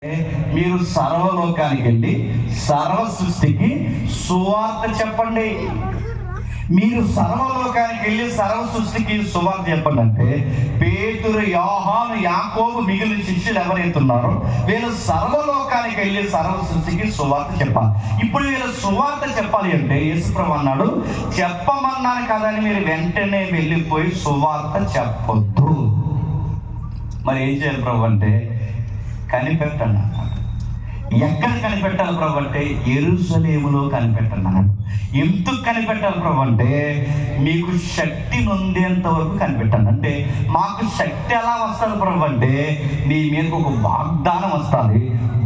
మీరు సర్వలోకానికి వెళ్ళి సర్వ సృష్టికి సువార్త చెప్పండి. మీరు సర్వలోకానికి వెళ్ళి సర్వ సృష్టికి సువార్త చెప్పండి అంటే పేతురు, యోహాను, యాకోబు మిగిలిన శిష్యులు ఎవరైతే ఉన్నారో వీళ్ళు సర్వలోకానికి వెళ్ళి సర్వ సృష్టికి సువార్త చెప్పాలి. ఇప్పుడు వీళ్ళు సువార్త చెప్పాలి అంటే యేసుప్రభు అన్నాడు, చెప్పమన్నాను కదని మీరు వెంటనే వెళ్ళిపోయి సువార్త చెప్పొద్దు. మరి ఏం చేయాలి ప్రభు అంటే కనిపెట్టండి అన్నాడు. ఎక్కడ కనిపెట్టాలి ప్రభు అంటే యెరూషలేములో కనిపెట్టండి అన్నాడు. ఎందుకు కనిపెట్టాలి ప్రభు అంటే మీకు శక్తి నొందేంత వరకు కనిపెట్టండి. అంటే మాకు శక్తి ఎలా వస్తుంది ప్రభు అంటే మీ మీదకి ఒక వాగ్దానం వస్తుంది.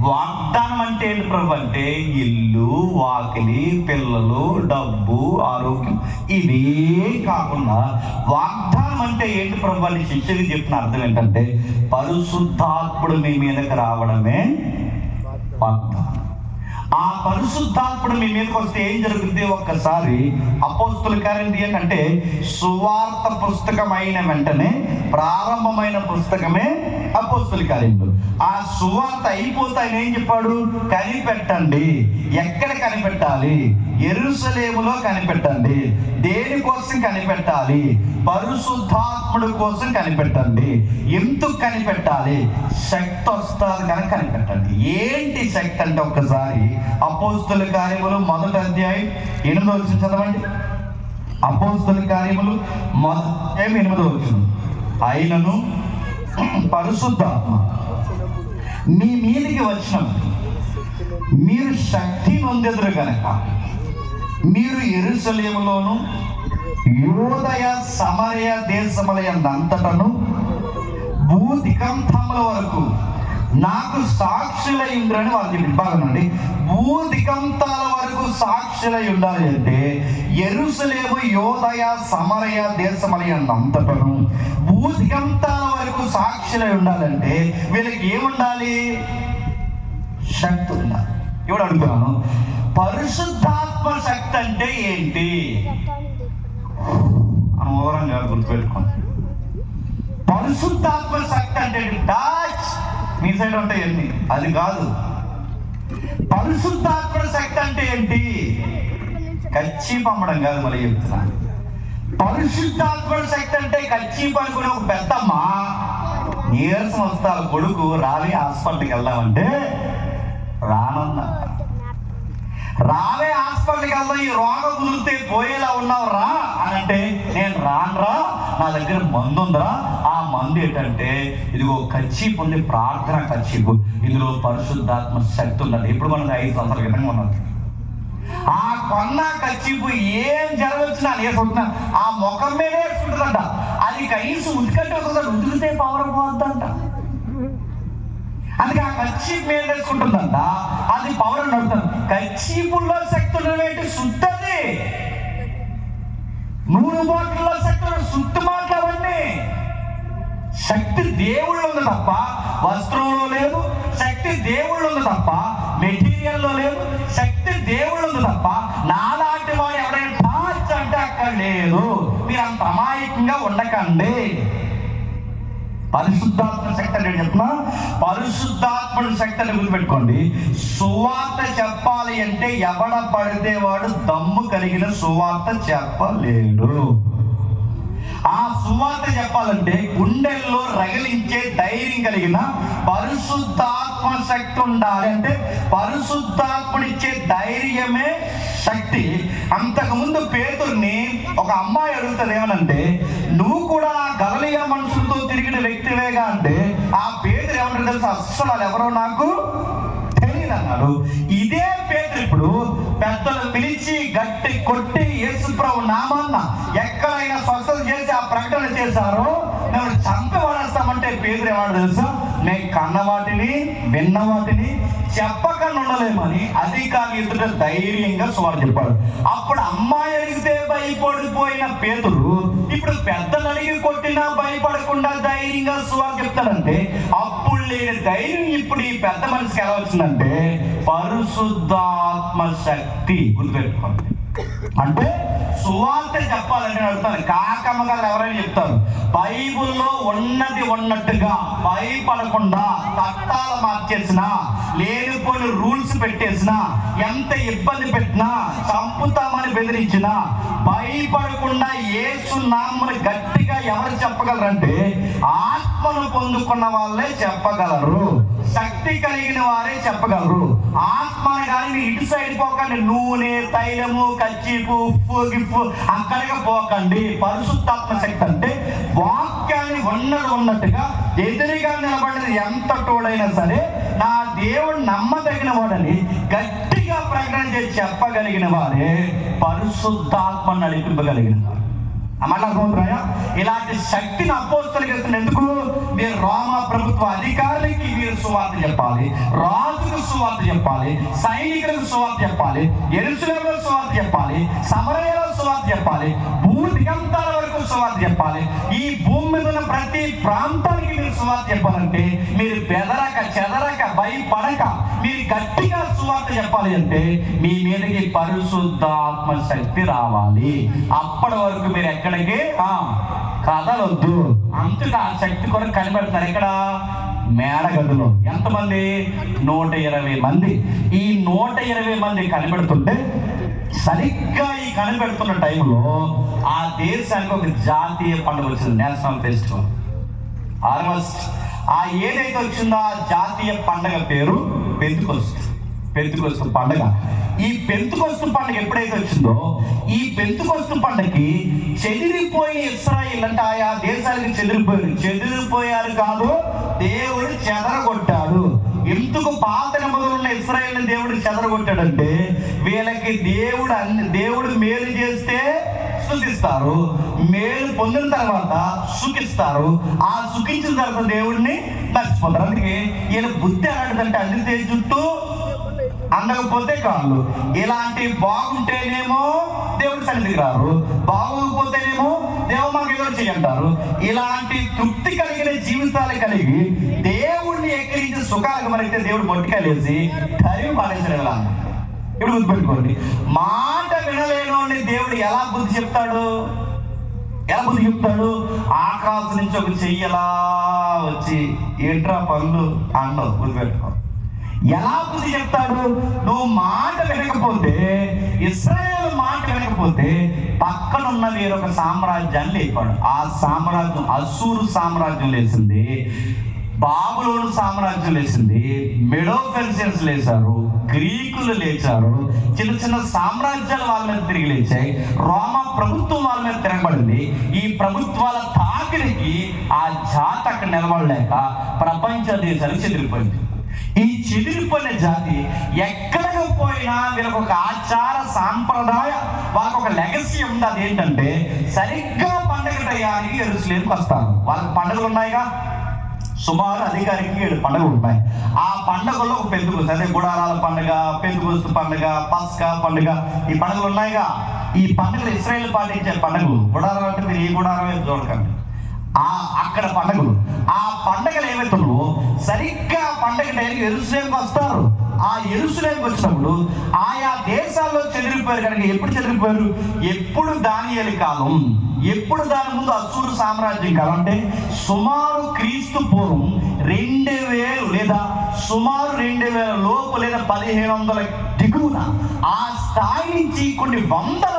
వాగ్దానం అంటే ఏంటి ప్రభు అంటే ఇల్లు, వాకిలి, పిల్లలు, డబ్బు, ఆరోగ్యం, ఇవే కాకుండా వాగ్దానం అంటే ఏంటి ప్రభు అని శిష్యుడికి చెప్పిన అర్థం ఏంటంటే పరిశుద్ధాత్ముడు మీ మీదకి రావడమే వాగ్దానం. ఆ పరిశుద్ధాత్ముడు మీ మీదకి వస్తే ఏం జరుగుతుంది? ఒక్కసారి అపోస్తుల కార్యం ఏంటంటే సువార్త పుస్తకం అయిన వెంటనే ప్రారంభమైన పుస్తకమే అపోస్తుల కార్యములు. ఆ సువార్త అయిపోతే ఆయన ఏం చెప్పాడు? కనిపెట్టండి. ఎక్కడ కనిపెట్టాలి? యెరూషలేములో కనిపెట్టండి. దేనికోసం కనిపెట్టాలి? పరిశుద్ధాత్ముడి కోసం కనిపెట్టండి. ఎందుకు కనిపెట్టాలి? శక్తి వస్తుంది కనుక కనిపెట్టండి. ఏంటి శక్తి అంటే ఒక్కసారి అపోస్తుల కార్యములు 1వ అధ్యాయం 8వ వచనం చదవండి. అపోస్తుల కార్యములు 1వ అధ్యాయం 8వ వచనం. ఆయనను పరిశుద్ధాత్మ మీ మీదికి వచ్చినప్పుడు మీరు శక్తి నొందెదరు గనక మీరు యెరూషలేములోను యూదయ సమరయ దేశములంతటను భూదిగంతముల వరకు నాకు సాక్షులై ఉండాలని వాళ్ళు విభాగండి. భూదిగంతాల వరకు సాక్షులై ఉండాలి అంటే యెరూషలేము, యూదయ, సమరయ దేశములంతటను భూదిగంతాల వరకు సాక్షులై ఉండాలంటే వీళ్ళకి ఏముండాలి? శక్తి ఉండాలి. ఇప్పుడు అడుగుతున్నాను, పరిశుద్ధాత్మ శక్తి అంటే ఏంటి? అనుభవంగా గుర్తుపెట్టుకోండి. పరిశుద్ధాత్మ శక్తి అంటే టాచ్ మీ సైడ్ ఉంటాయి ఎన్ని, అది కాదు. పరిశుద్ధాత్మ శక్తి అంటే ఏంటి? కచ్చి పంపడం కాదు. మళ్ళీ చెప్తున్నా, పరిశుద్ధాత్మ శక్తి అంటే కచ్చి పనుకునే ఒక పెద్దమ్మ నీరసం వస్తా కొడుకు రావి హాస్పిటల్కి వెళ్దామంటే రానన్నా, రావే హాస్పిటల్కి వెళ్దాం, ఈ రోగం కుదిరితే పోయేలా ఉన్నావు రా అని అంటే నేను రానురా, నా దగ్గర మందు ఉందిరా. ఆ మందు ఏంటంటే ఇదిగో కచ్చీపు ఉంది, ప్రార్థన కచ్చీపు, ఇందులో పరిశుద్ధాత్మ శక్తి ఉన్నది. ఇప్పుడు మనం 5 సంవత్సరాల క్రితం ఉన్నది. ఆ కొన్న కచ్చీపు ఏం జరగవచ్చునా వేసుకుంటున్నా ఆ ముఖం మీద వేసుకుంటుందంట. అది కనీసం ఉతికంటే వస్తుందంట, ఉతికితే పవర్ పోద్దంట. అందుకే ఆ కచ్చీపు మీద వేసుకుంటుందంట, అది పవర్ నడుతుంది. కచ్చీపుల్లో శక్తి ఉన్నవేంటి? సుత్తది. నూనె బాటిల్లో శక్తి సుత్తు మాట్లాడండి. శక్తి దేవుళ్ళు ఉంది తప్ప వస్త్రంలో లేదు. శక్తి దేవుళ్ళు ఉంది తప్ప మెటీరియల్లో లేదు. శక్తి దేవుళ్ళు ఉంది తప్ప నాలాంటి వాడు ఎవరైనా టాచ్ అంటే అక్కడ లేదు. మీరు అంత అమాయకంగా ఉండకండి. పరిశుద్ధాత్మ శక్తి అంటే చెప్తున్నా, పరిశుద్ధాత్మ శక్తి అని గుర్తుపెట్టుకోండి. సువార్త చెప్పాలి అంటే ఎవడ పడితే వాడు దమ్ము కలిగిన సువార్త చెప్పలేడు. ఆ సువార్త చెప్పాలంటే గుండెల్లో రగిలించే ధైర్యం కలిగిన పరిశుద్ధాత్మ శక్తి ఉండాలి. అంటే పరిశుద్ధాత్ముడిచ్చే ధైర్యమే శక్తి. అంతకుముందు పేతుర్ని ఒక అమ్మాయి అడుగుతుంది ఏమనంటే, నువ్వు కూడా గలిలయ మనుషులతో తిరిగిన వ్యక్తివేగా అంటే ఆ పేతురు ఏమంటారు తెలుసా? అస్సలు వాళ్ళు ఎవరో నాకు తెలియదు అన్నాడు. ఇదే పేతురు ఇప్పుడు పెద్దలు పిలిచి గట్టి కొట్టి యేసుప్రభు నామాన్న ఎక్కడైనా స్వస్థత చేసి ఆ ప్రకటన చేశారో మేము చంపి పడేస్తామంటే పేతురు ఏమన్నా తెలుసా? నేను కన్న వాటిని విన్న వాటిని చెప్పకుండా ఉండలేమని అధికారి ఎదుట ధైర్యంగా సువార్త చెప్పాడు. అప్పుడు అమ్మాయి అడిగితే భయపడిపోయిన పేతురు ఇప్పుడు పెద్దలు అడిగి కొట్టినా భయపడకుండా ధైర్యంగా సువార్త చెప్తాడంటే అప్పుడు లేని ధైర్యం ఇప్పుడు ఈ పెద్ద మనిషికి ఎలా వచ్చిందంటే పరిశుద్ధాత్మ శక్తి. గుర్తుపెట్టుకోండి. అంటే సువార్త చెప్పాలని అడుగుతాను. కాకమ్మగా ఎవరైనా చెప్తారు. బైబుల్లో ఉన్నది ఉన్నట్టుగా భయపడకుండా చట్టాలు మార్చేసినా, లేనిపోయిన రూల్స్ పెట్టేసినా, ఎంత ఇబ్బంది పెట్టినా, చంపుతామని బెదిరించినా భయపడకుండా యేసు నామమును గట్టిగా ఎవరు చెప్పగలరంటే ఆత్మను పొందుకున్న వాళ్ళే చెప్పగలరు. శక్తి కలిగిన వారే చెప్పగలరు. ఆత్మను కానీ మీరు ఇటు సైడ్ పోకండి. నూనె, తైలము, కచ్చిపు, ఉప్పు, గిప్పు అక్కడికి పోకండి. పరిశుద్ధాత్మ శక్తి అంటే వాక్యాన్ని ఉన్నట్టుగా ఎదురుగా నిలబడినది ఎంత తోడైనా సరే నా దేవుడు నమ్మదగిన వాడని గట్టిగా ప్రకటన చేసి చెప్పగలిగిన వారే పరిశుద్ధాత్మ నడిపింపగలిగిన వారు. అమలరాయ ఇలాంటి శక్తిని అపోస్తలులకు ఇస్తున్న ఎందుకు? మీరు రోమ ప్రభుత్వ అధికారులకి మీరు సువార్త చెప్పాలి, రాజుకు సువార్త చెప్పాలి, సైనికులకు సువార్త చెప్పాలి, యెరూషలేములో సువార్త చెప్పాలి, సమరయలో సువార్త చెప్పాలి, భూదిగంతాల వరకు సువార్త చెప్పాలి. ఈ భూమి మీద ఉన్న ప్రతి ప్రాంతానికి మీరు సువార్త చెప్పాలంటే మీరు బెదరక, చెదరక, భయపడక మీరు గట్టిగా సువార్త చెప్పాలి అంటే మీ మీదకి పరిశుద్ధాత్మ శక్తి రావాలి. అప్పటి వరకు మీరు ఎక్కడికి కదలొద్దు. అంతగా ఆ శక్తి కొరకు కనిపెడుతున్నారు. ఎక్కడ? మేడగదిలో. ఎంతమంది? 120 మంది. ఈ 120 మంది కనిపెడుతుంటే సరిగ్గా ఈ కనిపెడుతున్న టైంలో ఆ దేశానికి ఒక జాతీయ పండుగ వచ్చింది, నేషనల్ ఫెస్టివల్, హార్వెస్ట్. ఆ ఏదైతే వచ్చిందో ఆ జాతీయ పండుగ పేరు పెంతెకొస్తు పండుగ. ఈ పెంతెకొస్తు పండుగ ఎప్పుడైతే వచ్చిందో ఈ పెంతెకొస్తు పండుగకి చెదిరిపోయిన ఇశ్రాయేలు అంటే ఆయా దేశాలకు చెదిరిపోయారు కాదు, దేవుడు చెదరగొట్టాడు. ఎందుకు పాత నిబంధనలు ఉన్న ఇశ్రాయేలుని దేవుడు చెదరగొట్టాడంటే వీళ్ళకి దేవుడు మేలు చేస్తే స్తుతిస్తారు, మేలు పొందిన తర్వాత సుఖిస్తారు, ఆ సుఖించిన తర్వాత దేవుడిని మర్చిపోతారు. అందుకే ఈయన బుద్ధి అలాంటిదంటే అందితే చుట్టూ అందకపోతే కాళ్ళు. ఇలాంటి బాగుంటేనేమో దేవుడు సన్నిధికి రారు, బాగోకపోతేనేమో దేవు మాకు ఏదో చేయంటారు. ఇలాంటి తృప్తి కలిగిన జీవితాలు కలిగి దేవుడిని ఎక్కిరించి సుఖాలకు మనైతే దేవుడు మొట్టికాయలేసి తరివి పాడేసాడు. ఎలా ఇప్పుడు గుర్తుపెట్టుకోండి, మాట వినలేనోని దేవుడు ఎలా బుద్ధి చెప్తాడు? ఆకాశం నుంచి ఒక చెయ్యలా వచ్చి ఏంట్రా పనులు అండవు. గుర్తుపెట్టుకో, ఎలా బుద్ధి చెప్తాడు? నువ్వు మాట వినకపోతే, ఇశ్రాయేలు మాట వినకపోతే పక్కనున్న వేరొక సామ్రాజ్యాన్ని లేపాడు. ఆ సామ్రాజ్యం అస్సూరు సామ్రాజ్యం లేచింది, బాబులోను సామ్రాజ్యం లేచింది, మెడోపెర్షియన్స్ లేచారు, గ్రీకులు లేచారు, చిన్న చిన్న సామ్రాజ్యాలు వాళ్ళ మీద తిరిగి లేచాయి, రోమా ప్రభుత్వం వాళ్ళ మీద తిరగబడింది. ఈ ప్రభుత్వాల తాకిడికి ఆ జాతి అక్కడ నిలబడలేక ప్రపంచ దేశాలు చెదిరిపోయింది. ఈ చెదిరిపోయిన జాతి ఎక్కడికి పోయినా వీళ్ళకి ఒక ఆచార సాంప్రదాయ, వాళ్ళకి ఒక లెగసీ ఉంది. అదేంటంటే సరిగ్గా పండుగ టయానికి యెరూషలేముకి వస్తారు. వాళ్ళకి పండుగలు ఉన్నాయిగా, సుమారు అధికారికి 7 పండుగలు ఉన్నాయి. ఆ పండుగల్లో ఒక పెంతెకొస్తు, అదే గుడారాల పండుగ, పెంతెకొస్తు పండుగ, పస్కా పండుగ, ఈ పండుగలు ఉన్నాయిగా. ఈ పండుగలు ఇశ్రాయేలు పాటించే పండుగలు. గుడారాలు అంటే మీరు ఈ గుడారమే చూడకండి, అక్కడ పండుగలు. ఆ పండుగలు ఏమైతుందో సరిగ్గా పండుగ టైంకి యెరూషలేముకి వస్తారు. ఆ యెరూషలేముకి వచ్చినప్పుడు ఆయా దేశాల్లో చెదిరిపోయారు. కనుక ఎప్పుడు చెదిరిపోయారు? ఎప్పుడు దానియేలు కాలం, ఎప్పుడు దాని ముందు అస్సూరు సామ్రాజ్యం కాలం అంటే సుమారు క్రీస్తు పూర్వం 2000 లేదా సుమారు 2000 లోపు లేదా 1500 దిగువన ఆ స్థాయి నుంచి కొన్ని వందల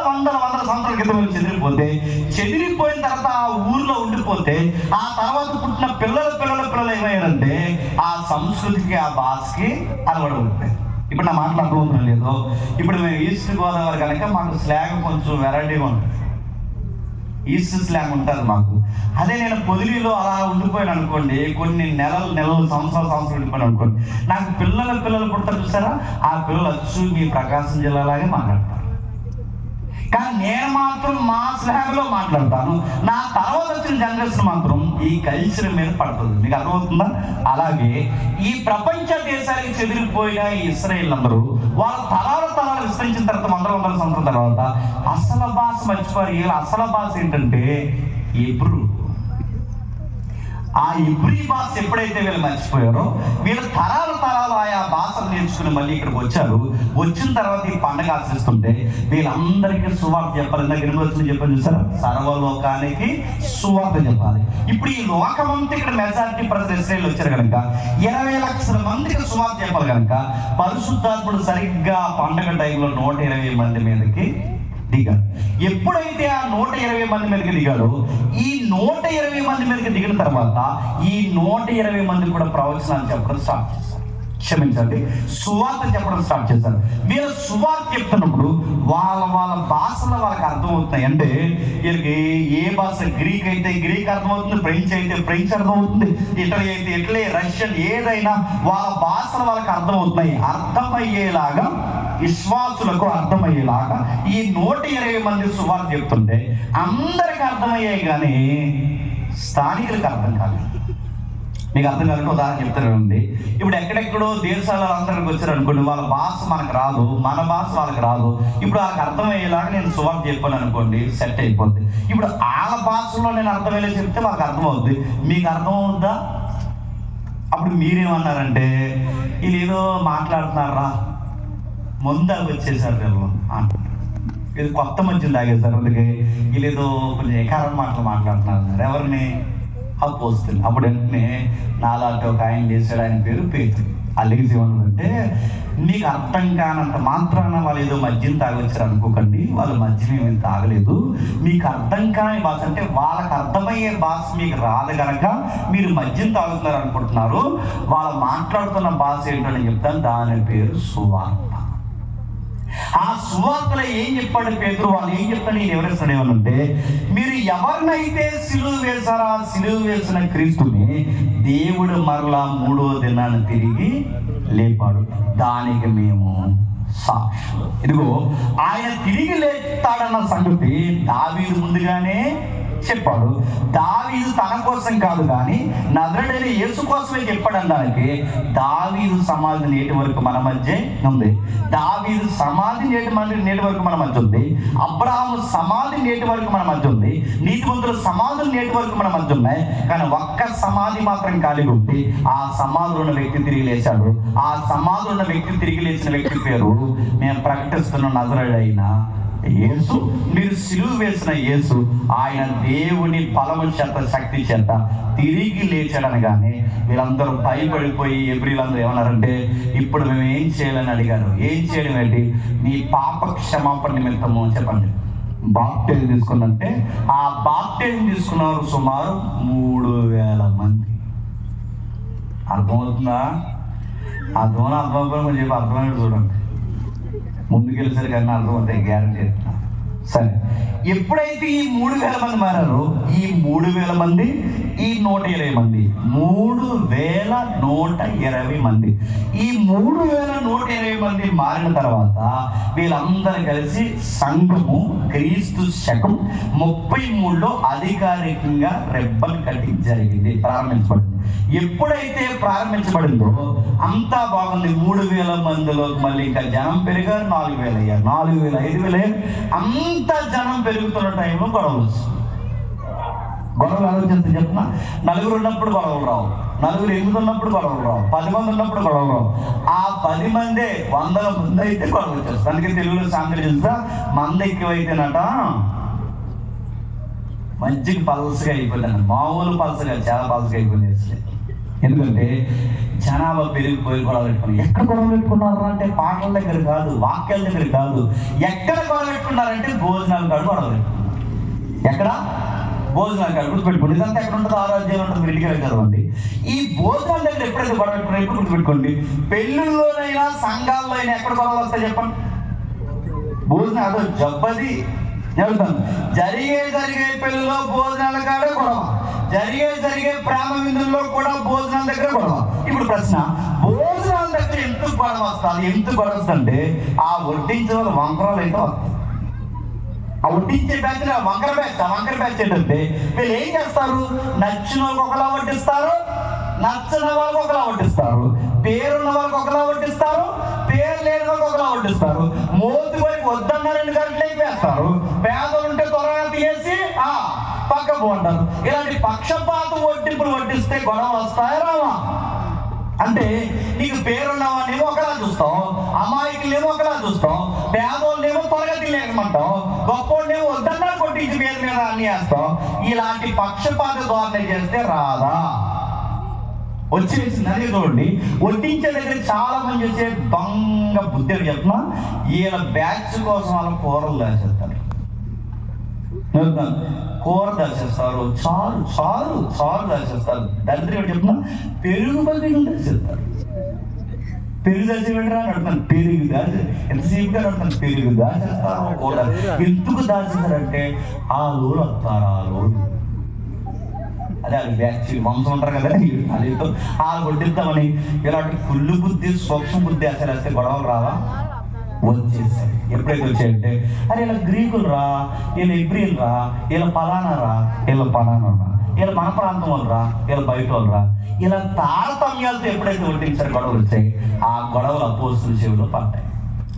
సంవత్సరాల క్రితం చెదిరిపోయిన తర్వాత ఆ ఊర్లో ఉండిపోతే ఆ తర్వాత పుట్టిన పిల్లలు ఏమయ్యారంటే ఆ సంస్కృతికి, ఆ భాషకి అలవాటు ఉంటాయి. ఇప్పుడు నా మాటలు అర్థమవుతుంది లేదు. ఇప్పుడు మేము ఈస్ట్ గోదావరి కనుక మాకు స్లాంగ్ కొంచెం వెరైటీగా ఉంటుంది, ఈస్ట్ స్లాంగ్ ఉంటుంది మాకు. అదే నేను పొదిలిలో అలా ఉండిపోయాను అనుకోండి, కొన్ని నెలలు సంవత్సరాలు ఉండిపోయాను అనుకోండి, నాకు పిల్లలు పుడతారు చూసారా, ఆ పిల్లలు వచ్చి మీ ప్రకాశం జిల్లాలాగే మాట్లాడతారు. కానీ నేను మాత్రం మా స్లాంగ్లో మాట్లాడతాను. నా తర్వాత వచ్చిన జనరేషన్ మాత్రం ఈ కల్చర్ మీద పడుతుంది. మీకు అర్థమవుతుందా? అలాగే ఈ ప్రపంచ దేశానికి చెదిరిపోయిన ఈ ఇశ్రాయేలు అందరూ వాళ్ళ తరాలు విస్తరించిన తర్వాత 100 సంవత్సరాల తర్వాత అసలు భాష మర్చిపోయి, అసలు భాష ఏంటంటే హీబ్రూ. ఆ హీబ్రూ భాష ఎప్పుడైతే వీళ్ళు మర్చిపోయారో వీళ్ళ తరాలు ఆయా భాష సువార్త నేర్చుకుని మళ్ళీ ఇక్కడికి వచ్చారు. వచ్చిన తర్వాత ఈ పండగ ఆశిస్తుంటే వీళ్ళందరికీ సువార్త చెప్పాలి. ఇందాక 8వ వచనం చెప్పాను చూసారా, సర్వలోకానికి సువార్త చెప్పాలి. ఇప్పుడు ఈ లోకమంతా ఇక్కడ మెజారిటీ ప్రజలు ఇశ్రాయేలు వచ్చారు కనుక 20 లక్షల మందికి సువార్త చెప్పాలి కనుక పరిశుద్ధాత్ముడు సరిగ్గా పండగ టైంలో 120 మంది మీదకి దిగాడు. ఎప్పుడైతే ఆ 120 మంది మీదకి దిగాడో, ఈ 120 మంది మీదకి దిగిన తర్వాత ఈ 120 మంది కూడా ప్రవచనాలు చెప్పడం స్టార్ట్ చేశారు. క్షమించండి, సువార్త చెప్పడం స్టార్ట్ చేశారు. వీళ్ళు సువార్త చెప్తున్నప్పుడు వాళ్ళ భాషలో వాళ్ళకి అర్థమవుతున్నాయి. అంటే వీళ్ళకి ఏ భాష, గ్రీక్ అయితే గ్రీక్ అర్థమవుతుంది, ఫ్రెంచ్ అయితే ఫ్రెంచ్ అర్థమవుతుంది, ఇటలీ అయితే ఇటలీ, రష్యన్, ఏదైనా వాళ్ళ భాషలు వాళ్ళకి అర్థమవుతున్నాయి. అర్థమయ్యేలాగా, విశ్వాసులకు అర్థమయ్యేలాగా ఈ 120 మంది సువార్త చెప్తుంటే అందరికి అర్థమయ్యాయి, కానీ స్థానికులకు అర్థం కాలేదు. మీకు అర్థం కాలంటే ఉదాహరణ చెప్తారండి. ఇప్పుడు ఎక్కడెక్కడో దేశాల అందరికి వచ్చారు అనుకోండి, వాళ్ళ భాష మనకు రాదు, మన భాష వాళ్ళకి రాదు. ఇప్పుడు వాళ్ళకి అర్థమయ్యేలాగా నేను సువార్త చెప్పాను అనుకోండి, సెట్ అయిపోద్ది. ఇప్పుడు వాళ్ళ భాషలో నేను అర్థమయ్యేలా చెప్తే వాళ్ళకి అర్థమవుద్ది. మీకు అర్థమవుద్దా? అప్పుడు మీరేమన్నారంటే వీళ్ళు ఏదో మాట్లాడుతున్నారా, ముందు వచ్చేసారు వీళ్ళు అంటారు. ఇది కొత్త మధ్యలో తాగేశారు, అందుకే వీళ్ళు ఏదో కొంచెం ఎకారం మాటలు మాట్లాడుతున్నారు. ఎవరిని? అపోస్తులు. అప్పుడు వెంటనే నాలాంటి ఒక ఆయన చేశాడు, ఆయన పేరు పేతురు. అలిగి ఏమన్నాడంటే, మీకు అర్థం కానంత మాత్రాన వాళ్ళు ఏదో మద్యం తాగొచ్చారు అనుకోకండి, వాళ్ళు మద్యం ఏమి తాగలేదు. మీకు అర్థం కాని భాష అంటే వాళ్ళకి అర్థమయ్యే భాష మీకు రాదు కనుక మీరు మద్యం తాగుతున్నారు అనుకుంటున్నారు. వాళ్ళు మాట్లాడుతున్న భాష ఏంటో నేను చెప్తాను, దాని పేరు సువార్త. ఆ సువార్తలో ఏం చెప్పాడు పేతురు? వాళ్ళు ఏం చెప్తాను, నేను ఎవరేస్తాడు ఏమనంటే, మీరు ఎవరినైతే సిలువ వేశారో ఆ సిలువ వేసిన క్రీస్తుని దేవుడు మరలా 3వ దినాన్ని తిరిగి లేపాడు, దానికి మేము సాక్షులు. ఇదిగో ఆయన తిరిగి లేస్తాడన్న సంగతి దావీదు ముందుగానే చెప్పాడు. దావీదు తన కోసం కాదు కానీ నజరేయుడైన యేసు కోసమే చెప్పాడు అనడానికి దావీదు సమాధి నేటి వరకు మన మధ్య ఉంది. దావీదు సమాధి నేటి వరకు మన మధ్య ఉంది. అబ్రహాము సమాధి నేటి వరకు మన మధ్య ఉంది. నీతిమంతుల సమాధులు నేటి వరకు మన మధ్య ఉన్నాయి. కానీ ఒక్క సమాధి మాత్రం ఖాళీ ఉంది. ఆ సమాధిలో ఉన్న వ్యక్తి తిరిగి లేచాడు. ఆ సమాధిలో ఉన్న వ్యక్తి తిరిగి లేచిన వ్యక్తి పేరు మేము ప్రకటిస్తున్న నజరేయుడైన యేసు. మీరు సిలువ వేసిన యేసు, ఆయన దేవుని బలము చేత, శక్తి చేత తిరిగి లేచాడనగానే వీళ్ళందరూ భయపడిపోయి ఎబ్రీలందరూ ఏమన్నారంటే, ఇప్పుడు మేము ఏం చేయాలని అడిగారు. ఏం చేయడం ఏంటి? నీ పాప క్షమాపణ నిమిత్తము చెప్పండి. బాప్టిజం తీసుకున్నంటే ఆ బాప్టిజం తీసుకున్నారు సుమారు 3000 మంది. అర్థమవుతుందా? అర్థమవుతుంది చెప్పి అర్థమైనట్టు చూడండి. ముందుకెళ్ళేసరికి కానీ అర్థమవుతాయి, గ్యారంటీ చెప్తున్నా. సరే, ఎప్పుడైతే ఈ 3000 మంది మారారో, ఈ 3000 మంది, ఈ 120 మంది, 3120 మంది, ఈ 3120 మంది మారిన తర్వాత వీళ్ళందరూ కలిసి సంఘము క్రీస్తు శకం 33లో అధికారికంగా రెబ్బన్ కటింగ్ జరిగింది, ప్రారంభించబడింది. ఎప్పుడైతే ప్రారంభించబడిందో అంతా బాగుంది. 3000 మందిలో మళ్ళీ ఇంకా జనం పెరిగారు, 4000 అయ్యారు, 4000, 5000 అయ్యారు. అంత జనం పెరుగుతున్న టైంలో గొడవలు ఆలోచిస్తే చెప్పిన, నలుగురు ఉన్నప్పుడు గొడవలు రావు, నలుగురు 8 ఉన్నప్పుడు గొడవలు రావు, 10 మంది ఉన్నప్పుడు గొడవలు రావు. ఆ 10 మందే 100 మంది అయితే గొడవలు వచ్చేస్తారు. అందుకే తెలుగులో సాంగతి తెలుసా, మంది ఎక్కువైతేనట మంచిగా పల్సగా అయిపోయిందండి. మామూలు పల్సగా, చాలా పల్సగా అయిపోయింది. ఎందుకంటే జనాభా పెరిగిపోయి గొడవ పెట్టుకున్నారు. ఎక్కడ గొడవ పెట్టుకున్నారు అంటే పాటల దగ్గర కాదు, వాక్యాల దగ్గర కాదు. ఎక్కడ గొడవ పెట్టుకున్నారంటే భోజనాలు కాదు గొడవ పెట్టుకున్నారు. ఎక్కడ? భోజనాలు కాదు. గుర్తుపెట్టుకోండి, ఇదంతా ఎక్కడ ఉంటుంది? ఆరోగ్యం ఉంటుంది. మీరు ఇంటికి చదవండి. ఈ భోజనాల దగ్గర ఎప్పుడైతే గొడవ పెట్టుకున్నారు ఎప్పుడు గుర్తుపెట్టుకోండి. పెళ్ళిళ్ళలోనైనా సంఘాల్లో అయినా ఎక్కడ గొడవలు వస్తాయి చెప్పండి? భోజనం అదో జబ్బది చెబుతాను. జరిగే పెళ్ళిలో భోజనాల కాడ గొడవ, జరిగే ప్రేమ విందుల్లో కూడా భోజనాల దగ్గర గొడవ. ఇప్పుడు ప్రశ్న, భోజనాల దగ్గర ఎందుకు గొడవ వస్తుంది? ఎందుకు గొడవ వస్తుందంటే ఆ వడ్డించే వాళ్ళు వంకరాలు అయితే వస్తాయి. ఆ వడ్డించే బ్యాచ్ వంకర బ్యాచ్ ఏంటంటే వీళ్ళు ఏం చేస్తారు? నచ్చిన వాళ్ళకి ఒకలా వడ్డిస్తారు, నచ్చిన వాళ్ళకి ఒకలా వడ్డిస్తారు, పేరున్న వాళ్ళకి ఒకలా వడ్డిస్తారు, పేరు లేని వాళ్ళకి ఒకలా వడ్డిస్తారు. మోతి వరకు వద్దన్న 2 గంటలకి వేస్తారు. పేదలు ఉంటే త్వరగా తీసి పక్క పోంటారు. ఇలాంటి పక్షపాత వడ్డింపులు వడ్డిస్తే గొడవ వస్తాయా రావా? అంటే నీకు పేరున్నవాడిని ఒకలా చూస్తాం, అమాయకులేమో ఒకలా చూస్తాం, పేదోళ్ళేమో త్వరగా తినలేకమంటాం, గొప్పోళ్ళేమో వద్దన్నా కొట్టించి మీద మీద అన్ని వేస్తాం. ఇలాంటి పక్షపాత ధోరణి చేస్తే రాదా? వచ్చేసింది. అదే చూడండి, వడ్డించే దగ్గర చాలా మంది చేసే దొంగ బుద్ధి చెప్తున్నా, ఈయన బ్యాచ్ కోసం వాళ్ళ కూరలు దాచేస్తారు, కూర దాచేస్తారు, చారు చారు చారు దాచేస్తారు. తండ్రి చెప్తున్నా పెరుగు బగ్గలు దాచేస్తారు. పెరుగు దాచి వెళ్ళరా అడుగుతాను, పెరుగు దాచి ఎంతసేపుగా అడుగుతాను, పెరుగు దాచేస్తారు. కూర ఎందుకు దాచేస్తారంటే ఆ లోలు వస్తారు, ఆ లోలు అదే అది బ్యాచ్ వంశం ఉంటారు కదా, అదేతో ఆ వడ్డిద్దామని ఇలాంటి కుళ్ళు బుద్ధి సూక్ష్మ బుద్ధి అసలు వస్తే గొడవలు రావా? వచ్చేసాయి. ఎప్పుడైతే వచ్చాయంటే అరే ఇలా గ్రీకులు రా, వీళ్ళు ఎబ్రిల్ రా, వీళ్ళ పలానా రా, వీళ్ళ పలానా రా, వీళ్ళ మన ప్రాంతం వాళ్ళు రా, వీళ్ళ బయట వాళ్ళు రా, ఇలా తారతమ్యాలతో ఎప్పుడైతే వడ్డించారు గొడవలు వచ్చాయి, ఆ గొడవలు అపోస్తుల చెవిలో పడ్డాయి.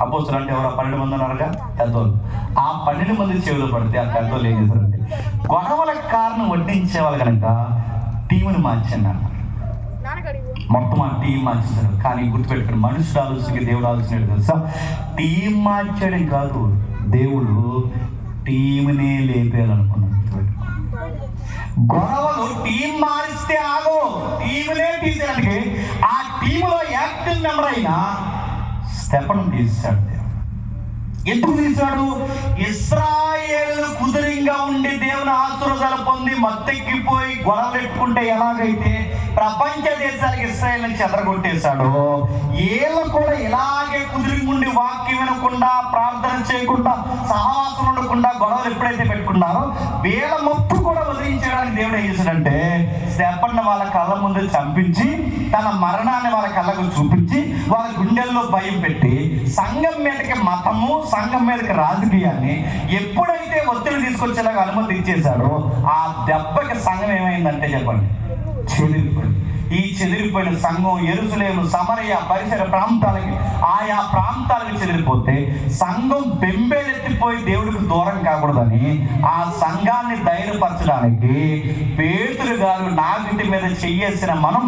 అపోస్తులు అంటే ఎవరో 12 మంది ఉన్నారుగా పెద్దోళ్ళు, ఆ 12 మంది చెవిలో పడితే ఆ పెద్దోళ్ళు ఏం చేశారంటే గొడవలకు కారణం వడ్డించేవాళ్ళు కనుక టీముని మార్చండి అన్నారు. మొత్తం ఆ టీం మార్చేశారు. కానీ గుర్తుపెట్టుకుని మనుషుడు ఆలోచనకి దేవుడు ఆలోచన తెలుసా? టీం మార్చడం కాదు, దేవుడు టీమునే లేపేయాలనుకున్నాడు. గొడవలు టీం మారిస్తే ఆగో, టీమునే తీసేయడానికి ఆ టీములో యాక్టివ్ మెంబర్ అయినా స్టెఫను తీశాడు. ఎందుకు తీశాడు? ఇశ్రాయేలు కుదురింగా ఉండి దేవుని ఆశీర్వాదాలు పొంది మత్తెక్కిపోయి గొడవ పెట్టుకుంటే ఎలాగైతే ప్రపంచ దేశాలకు ఇశ్రాయేల్ని చెదరగొట్టేశాడో, వీళ్ళు కూడా ఇలాగే కుదిరింగ్ ఉండి వాక్యం వినకుండా, ప్రార్థన చేయకుండా, సహవాసం ఉండకుండా గొడవలు ఎప్పుడైతే పెట్టుకున్నారో వీళ్ళ మొత్తం కూడా వదిలించడానికి దేవుడు ఏం చేశాడంటే స్టెఫను వాళ్ళ కళ్ళ ముందు చంపించి తన మరణాన్ని వాళ్ళ కళ్ళకు చూపించి వాళ్ళ గుండెల్లో భయం పెట్టి సంఘం మీదకి మతము, సంఘం మీదకి రాజకీయాన్ని ఎప్పుడైతే ఒత్తిడి తీసుకొచ్చేలాగా అనుమతి ఇచ్చేశాడో ఆ దెబ్బకి సంఘం ఏమైందంటే చెప్పండి, చెదిరిపోయింది. ఈ చెదిరిపోయిన సంఘం యెరూషలేము, సమరయ పరిసర ప్రాంతాలకి, ఆయా ప్రాంతాలకు చెదిరిపోతే సంఘం బెంబేలెత్తిపోయి దేవుడికి దూరం కాకూడదని ఆ సంఘాన్ని ధైర్యపరచడానికి పేతురు గారు నాగిటి మీద చెయ్యేసిన మనం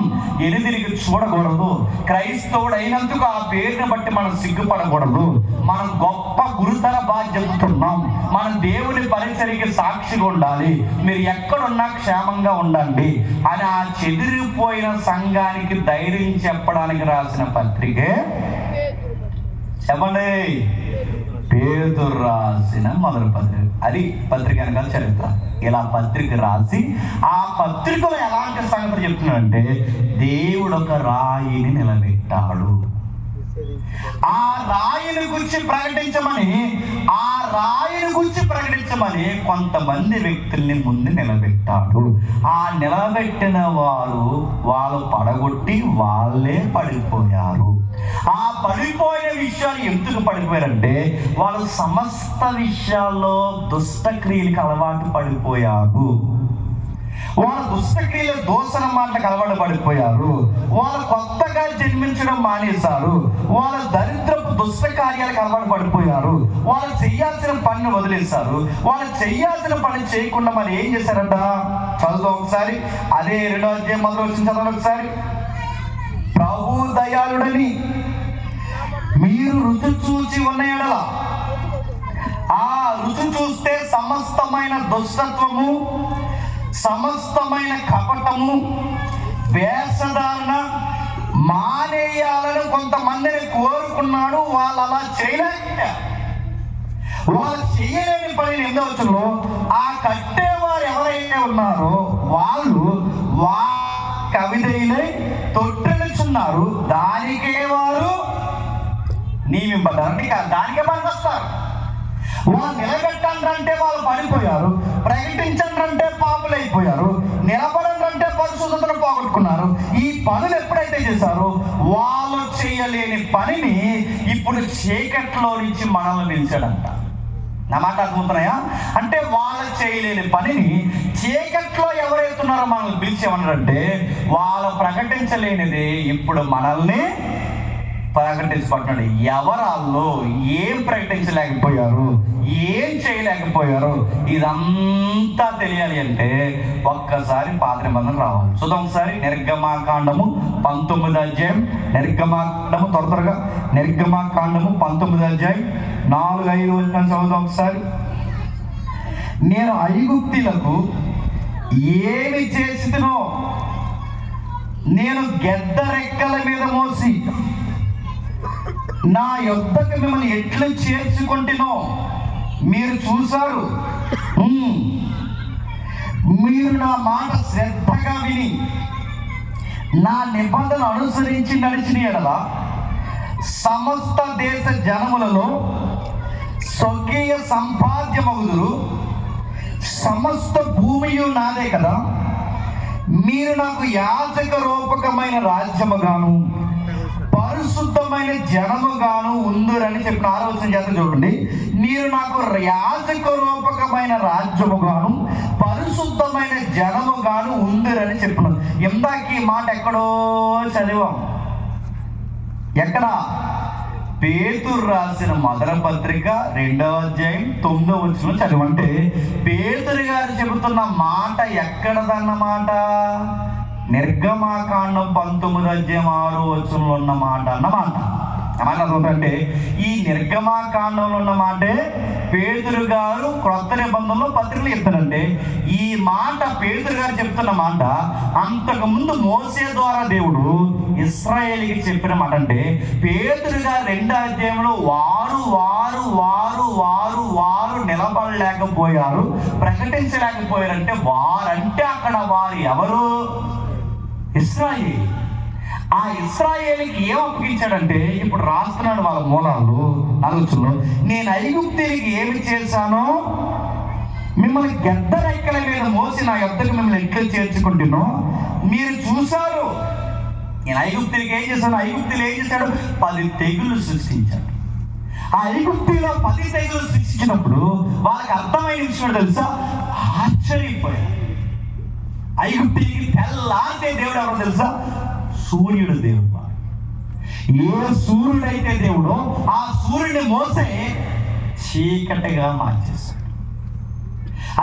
ఎనిదిరిగి చూడకూడదు. క్రైస్తవుడు అయినందుకు ఆ పేరుని బట్టి మనం సిగ్గుపడకూడదు. మనం గొప్ప గురుతర బాధ్యతున్నాం. మనం దేవుని పరిచర్యకి సాక్షిగా ఉండాలి. మీరు ఎక్కడున్నా క్షేమంగా ఉండండి అని ఆ చెదిరిపోయిన సంఘానికి ధైర్యం చెప్పడానికి రాసిన పత్రికే చెప్పండి, పేతురు రాసిన మొదటి పత్రిక. అది పత్రిక వెనకాల చరిత్ర. ఇలా పత్రిక రాసి ఆ పత్రికలో ఎలాంటి సంగతి చెప్తున్నాడంటే దేవుడు ఒక రాయిని నిలబెట్టాడు. ఆ రాయిని గురించి ప్రకటించమని కొంతమంది వ్యక్తుల్ని ముందు నిలబెట్టాడు. ఆ నిలబెట్టిన వాళ్ళు పడగొట్టి వాళ్ళే పడిపోయారు. ఆ పడిపోయిన విషయాలు ఎందుకు పడిపోయారంటే వాళ్ళు సమస్త విషయాల్లో దుష్టక్రియలకు అలవాటు పడిపోయారు. వాళ్ళ దుష్టక్రియల దోషణ మాటలకు అలవాటు పడిపోయారు. వాళ్ళు కొత్తగా జన్మించడం మానేశారు. వాళ్ళ దరిద్రపు దుష్ట కార్యాలకు అలవాటు పడిపోయారు. వాళ్ళు చెయ్యాల్సిన పనిని వదిలేశారు. వాళ్ళు చెయ్యాల్సిన పని చేయకుండా మరి ఏం చేశారంట? చదువు ఒకసారి, అదే 2వ అధ్యాయం మొదలు వచ్చిన చదవండి ఒకసారి. ప్రభు దయాళుడని మీరు రుచి చూచి ఉన్న ఎడల ఆ రుచి చూస్తే సమస్తమైన దుష్టత్వము, సమస్తమైన కపటము, వేషధారణ మానేయాలని కొంతమందిని కోరుకున్నాడు. వాళ్ళు అలా చేయలేకపోయారు. వాళ్ళు చేయలేని పని ఎందవచ్చులో ఆ కట్టేవారు ఎవరైతే ఉన్నారో వాళ్ళు కవిదైలై తొట్టెలుచున్నారు. దానికే వారు నియమింపబడ్డారు. దానికే పనికి వస్తారు. వాళ్ళు నిలబెట్టంటే వాళ్ళు పడిపోయారు, ప్రకటించంటే పాపులైపోయారు, నిలబడంటే పరిశుద్ధతను పోగొట్టుకున్నారు. ఈ పనులు ఎప్పుడైతే చేశారో వాళ్ళు చేయలేని పనిని ఇప్పుడు చీకట్లో నుంచి మనల్ని నిలిచాడంట. నా మాట అర్థమవుతున్నాయా? అంటే వాళ్ళు చేయలేని పనిని చీకట్లో ఎవరైతే ఉన్నారో మనల్ని పిలిచేమన్నారంటే వాళ్ళు ప్రకటించలేనిది ఇప్పుడు మనల్ని ప్రకటించబడుతున్నాడు. ఎవరాళ్ళు ఏం ప్రకటించలేకపోయారు, ఏం చేయలేకపోయారు, ఇదంతా తెలియాలి అంటే ఒక్కసారి పాత నిబంధన రావాలి. చూద్దాం ఒకసారి నిర్గమాకాండము 19వ అధ్యాయం. నిర్గమాకాండము త్వరగా నిర్గమాకాండము 19వ అధ్యాయం 4-5 వచనాలు చదువుదాం ఒకసారి. నేను ఐగుప్తీయులకు ఏమి చేసినో నేను గెద్ద రెక్కల మీద మోసి నా యొద్దకు మిమ్మల్ని ఎట్లు చేర్చుకుంటునో మీరు చూశారు. మీరు నా మాట శ్రద్ధగా విని నా నిబంధన అనుసరించి నడిచిన ఎడల సమస్త దేశ జనములలో స్వకీయ సంపాద్యమగుదురు. సమస్త భూమియు నాదే కదా. మీరు నాకు యాజక రూపకమైన రాజ్యముగాను పరిశుద్ధమైన జనముగాను ఉందురని చెప్పిన ఆలోచన చేత చూడండి. మీరు నాకు యాజక రూపకమైన రాజ్యముగాను పరిశుద్ధమైన జనముగాను ఉందురని చెప్పిన. ఇందాక ఈ మాట ఎక్కడో చదివాం. ఎక్కడ? పేతురు రాసిన మొదటి పత్రిక 2వ అధ్యాయం 9వ వచనం చదివంటే పేతురు గారు చెబుతున్న మాట ఎక్కడదన్నమాట? నిర్గమాకాండం 19వ అధ్యాయం 6వ వచనంలో ఉన్న మాట అన్నమాట. అంటే ఈ నిర్గమాకాండంలో ఉన్న మాటే పేతురు గారు క్రొత్త నిబంధనలో పత్రికలు చెప్తారంటే ఈ మాట పేతురు గారు చెప్తున్న మాట అంతకుముందు మోసే ద్వారా దేవుడు ఇశ్రాయేలుకి చెప్పిన మాట. అంటే పేతురు గారు 2వ అధ్యాయంలో వారు నిలబడలేకపోయారు, ప్రకటించలేకపోయారంటే వారంటే అక్కడ వారు ఎవరు? ఇశ్రాయేలు. ఆ ఇశ్రాయేలుకి ఏం అప్పగించాడంటే ఇప్పుడు రాస్తున్నాడు వాళ్ళ మూలాలు ఆలోచనలో. నేను ఐగుప్తీయులకి ఏమి చేశానో మిమ్మల్ని గెద్ద రెక్కల మీద మోసి నా యొద్దకు మిమ్మల్ని ఎట్లా చేర్చుకుంటున్నో మీరు చూశారు. నేను ఐగుప్తీయులకి ఏం చేశాను? ఐగుప్తీయులు ఏం చేశాడు? 10 తెగుళ్ళు సృష్టించాడు. ఆ ఐగుప్తీయులో 10 తెగుళ్ళు సృష్టించినప్పుడు వాళ్ళకి అర్థమైన విషయం తెలుసా? ఆశ్చర్యపోయారు. ఐగుప్తీయులకి తెల్లారితే దేవుడు ఎవరో తెలుసా? సూర్యుడు దేవుడు. ఏ సూర్యుడైతే దేవుడు ఆ సూర్యుడిని మోసే చీకటిగా మార్చేశాడు.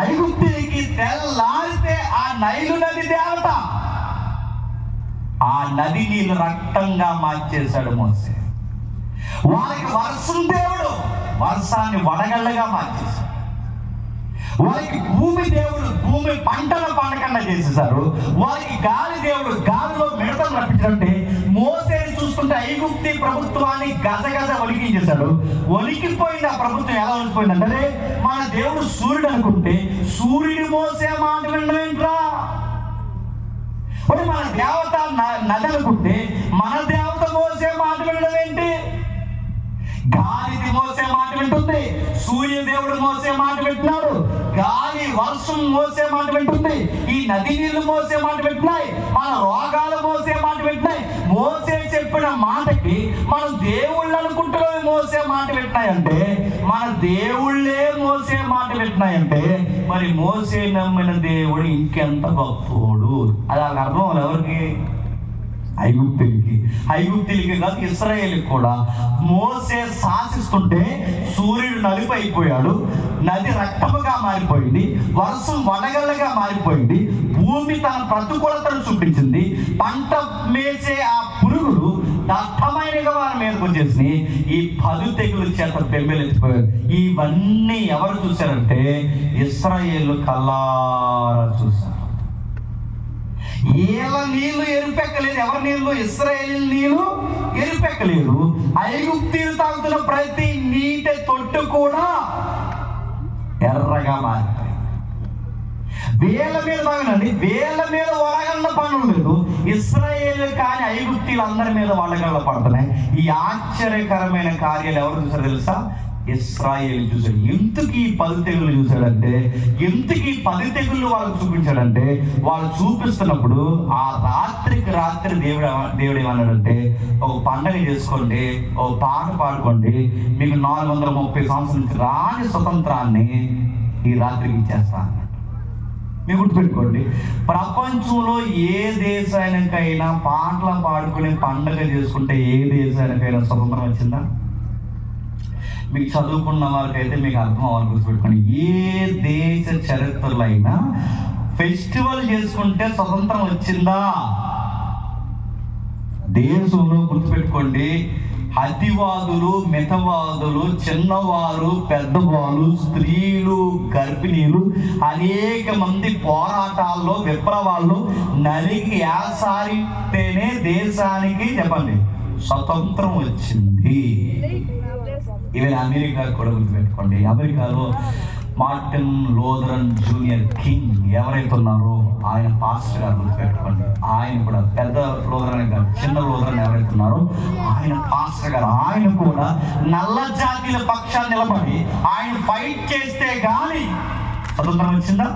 ఐగుప్తీయులకి తెల్లారితే ఆ నైలు నది దేవత, ఆ నది నీళ్ళు రక్తంగా మార్చేశాడు మోసే. వాళ్ళకి వర్షం దేవుడు వర్షాన్ని వడగళ్ళగా మార్చేశాడు. వారికి భూమి దేవుడు భూమి పంటలు పండకుండా చేసేసారు. వారికి గాలి దేవుడు గాలిలో మిడతలు రప్పించాడంటే మోసేని చూస్తుంటే ఐగుప్తి ప్రభుత్వాన్ని గజగజ వణికించేశాడు. వణికిపోయింది ఆ ప్రభుత్వం. ఎలా వణికిపోయిందంటే మన దేవుడు సూర్యుడు అనుకుంటే సూర్యుడు మోసే మాట వినడం ఏంట్రా? మన దేవత నది అనుకుంటే మన దేవత మోసే మాట వినడం ఏంటి? గాలిది మోసే మాట వింటుంది, సూర్యదేవుడు మోసే మాట వింటున్నాడు, గాలి వర్షం మోసే మాట వింటుంది, ఈ నది నీళ్లు మోసే మాట వింటున్నాయి, మన రోగాలు మోసే మాట వింటున్నాయి. మోసే చెప్పిన మాటకి మనం దేవుళ్ళు అనుకుంటున్నాం మోసే మాట వింటున్నాయంటే, మన దేవుళ్ళే మోసే మాట వింటున్నాయంటే మరి మోసే నమ్మిన దేవుడు ఇంకెంత గొప్పోడు. అది వాళ్ళకి అర్థం ఎవరికి? ఐగుప్తీయులకి కాదు, ఇశ్రాయేలుకి కూడా. మోసే శాసిస్తుంటే సూర్యుడు నలుపు అయిపోయాడు, నది రక్తముగా మారిపోయింది, వర్షం వడగళ్ళగా మారిపోయింది, భూమి తన ప్రతికూలతను చూపించింది, పంట మేసే ఆ పురుగులు దట్టమైనగా వారి మీదకు వచ్చేసి ఈ 10 తెగుల చేత బెంబెలెత్తిపోయారు. ఇవన్నీ ఎవరు చూశారంటే ఇశ్రాయేలు కల్లారా చూశారు. ఏళ్ళ నీళ్లు ఎరుపెక్కలేదు. ఎవరి నీళ్లు? ఇశ్రాయేలు నీళ్లు ఎరుపెక్కలేదు. ఐగుప్తీయులు తాగుతున్న ప్రతి నీటి తొట్టు కూడా ఎర్రగా మారిపోయింది. వేల మీద తాగనండి, వేల మీద వడగళ్ళ పనులు లేదు. ఇశ్రాయేలు కానీ ఐగుప్తీయులు అందరి మీద వడగళ్ళ పడుతున్నాయి. ఈ ఆశ్చర్యకరమైన కార్యాలు ఎవరు చూసారు తెలుసా? ఇశ్రాయేలు చూశాడు. ఎందుకు ఈ 10 తెగులు చూశాడంటే, ఎందుకు ఈ 10 తెగుళ్ళు వాళ్ళకు చూపించాడంటే, వాళ్ళు చూపిస్తున్నప్పుడు ఆ రాత్రికి రాత్రి దేవుడు ఏమన్నాడంటే, ఒక పండగ చేసుకోండి, ఒక పాట పాడుకోండి, మీకు 430 సంవత్సరాల నుంచి రాని స్వతంత్రాన్ని ఈ రాత్రికి ఇచ్చేస్తా అన్నాడు. మీరు గుర్తుపెట్టుకోండి, ప్రపంచంలో ఏ దేశానికైనా పాటలు పాడుకుని పండగ చేసుకుంటే ఏ దేశానికైనా స్వతంత్రం వచ్చిందా? మీకు చదువుకున్న వారికైతే మీకు అర్థం అవ్వాలి, గుర్తుపెట్టుకోండి. ఏ దేశ చరిత్రలో అయినా ఫెస్టివల్ చేసుకుంటే స్వతంత్రం వచ్చిందా? దేశంలో గుర్తుపెట్టుకోండి, అతివాదులు, మితవాదులు, చిన్నవారు, పెద్దవాళ్ళు, స్త్రీలు, గర్భిణీలు అనేక మంది పోరాటాల్లో, విప్లవాల్లో నలిగి యాసారితేనే దేశానికి చెప్పండి స్వతంత్రం వచ్చింది. ఈవెన్ అమెరికా కూడా గుర్తుపెట్టుకోండి, అమెరికాలో మార్టిన్ లూథరన్ జూనియర్ కింగ్ ఎవరైతే ఉన్నారో ఆయన పాస్టర్ గారు, గుర్తుపెట్టుకోండి. ఆయన కూడా పెద్ద లూథరన్ గారు, చిన్న లూథరన్ ఎవరైతే ఉన్నారో ఆయన పాస్టర్ గారు, ఆయన కూడా నల్ల జాతీయుల పక్షాన్ని నిలబడి ఆయన ఫైట్ చేస్తే గాని స్వతంత్రం వచ్చిందా?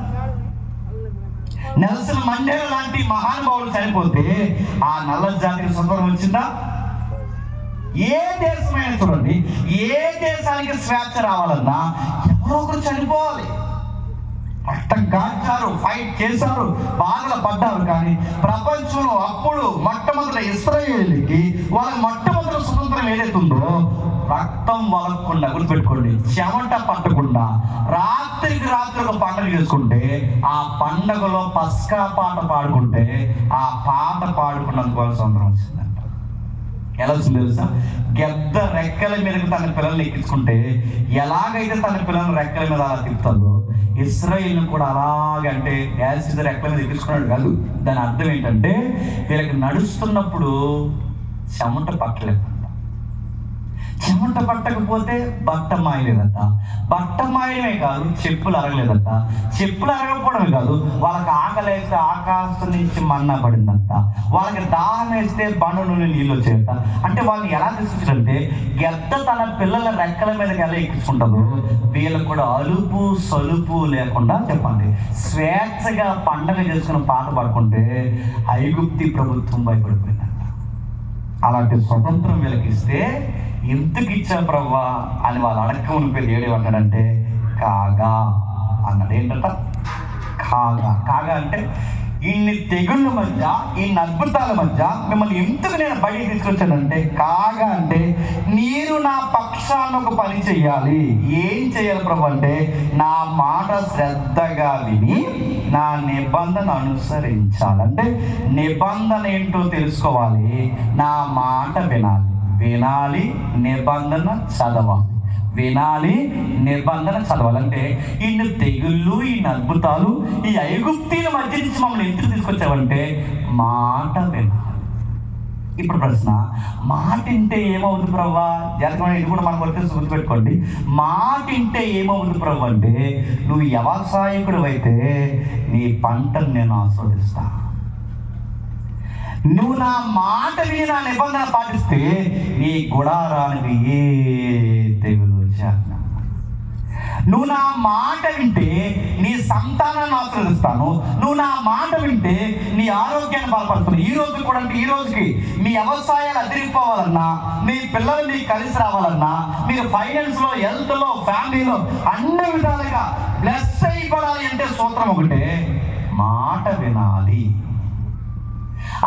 నెల్సన్ మండేలా లాంటి మహానుభావులు చనిపోతే ఆ నల్ల జాతికి స్వతంత్రం వచ్చిందా? ఏ దేశమైనా చూడండి, ఏ దేశానికి స్వేచ్ఛ రావాలన్నా ఎవరో ఒకరు చనిపోవాలి. రక్తం కాచారు, ఫైట్ చేశారు, బాధలు పడ్డారు. కానీ ప్రపంచంలో అప్పుడు మొట్టమొదటి ఇశ్రాయేలుకి వాళ్ళ మొట్టమొదటి స్వతంత్రం ఏదైతుందో రక్తం వలకుండా, గుర్తుపెట్టుకోండి, చెమట పట్టకుండా రాత్రికి రాత్రి ఒక పండుగ చేసుకుంటే ఆ పండుగలో పస్కా పాట పాడుకుంటే ఆ పాట పాడుకున్నందుకు వాళ్ళ స్వతంత్రం వచ్చిందంట. ఎలా వచ్చింది తెలుసా? గెద్ద రెక్కల మీదకి తన పిల్లల్ని ఎక్కించుకుంటే ఎలాగైతే తన పిల్లల్ని రెక్కల మీద అలా తిప్పుతుందో ఇశ్రాయేలును కూడా అలాగంటే యాసిడ్ రెక్కల మీద ఎక్కించుకున్నాడు కాదు. దాని అర్థం ఏంటంటే వీళ్ళకి నడుస్తున్నప్పుడు చెమట పట్టలేదు. చెమట పట్టకపోతే బట్ట మాయలేదట. బట్ట మాయమే కాదు, చెప్పులు అరగలేదట. చెప్పులు అరగకపోవడమే కాదు, వాళ్ళకి ఆకలి వేస్తే ఆకాశం నుంచి మన్నా పడిందంట. వాళ్ళకి దాహం వేస్తే బండ నుండి నీళ్ళు వచ్చాయట. అంటే వాళ్ళని ఎలా తీసుకొచ్చారంటే గెద్ద తన పిల్లల రెక్కల మీదకి ఎలా ఎక్కించుకుంటుందో వీళ్ళకు కూడా అలుపు సలుపు లేకుండా చెప్పండి స్వేచ్ఛగా పండగ చేసుకుని పాట పాడుకుంటే ఐగుప్తి ప్రభుత్వం భయపడిపోయిందంట. అలాంటి స్వతంత్రం వీళ్ళకి ఇస్తే ఎందుకు ఇచ్చా ప్రవ్వా అని వాళ్ళు అడక్క ఉనిపోయి ఏడేమంటాడంటే కాగా అన్నాడు. ఏంటంట? కాగా. కాగా అంటే ఇన్ని తెగుళ్ళ మధ్య, ఇన్ని అద్భుతాల మధ్య మిమ్మల్ని ఎందుకు నేను బయటికి తీసుకొచ్చానంటే కాగా అంటే మీరు నా పక్షాన్ని ఒక పని చెయ్యాలి. ఏం చెయ్యాలి ప్రభు అంటే నా మాట శ్రద్ధగా విని నా నిబంధన అనుసరించాలి. అంటే నిబంధన ఏంటో తెలుసుకోవాలి, నా మాట వినాలి. వినాలి, నిబంధన చదవాలి. వినాలి, నిబంధన చదవాలంటే ఇన్ని తెగుళ్ళు, ఇన్ని అద్భుతాలు, ఈ ఐగుప్తీల మధ్య నుంచి మమ్మల్ని ఎందుకు తీసుకొచ్చావంటే మాట వినాలి. ఇప్పుడు ప్రశ్న, మాట వింటే ఏమవుతుంది ప్రవ్వా? జాగ్రత్త, ఇది కూడా మనకు వచ్చేసి గుర్తుపెట్టుకోండి. మాట వింటే ఏమవుతుంది ప్రభు అంటే నువ్వు వ్యవసాయకుడు అయితే నీ పంటను నేను ఆస్వాదిస్తా. నువ్వు నా మాట విని నా నిబంధన పాటిస్తే నీ గుడారానికి ఏ తెగులు వచ్చా. నువ్వు నా మాట వింటే నీ సంతానాన్ని ఆశీర్వదిస్తాను. నువ్వు నా మాట వింటే నీ ఆరోగ్యాన్ని బలపరుస్తాను. ఈ రోజు కూడా అంటే ఈ రోజుకి మీ వ్యవసాయాలు అదిరిపోవాలన్నా, మీ పిల్లలు మీకు కలిసి రావాలన్నా, మీరు ఫైనాన్స్లో, హెల్త్లో, ఫ్యామిలీలో అన్ని విధాలుగా బ్లెస్ అయిపోవాలి అంటే సూత్రం ఒకటే, మాట వినాలి.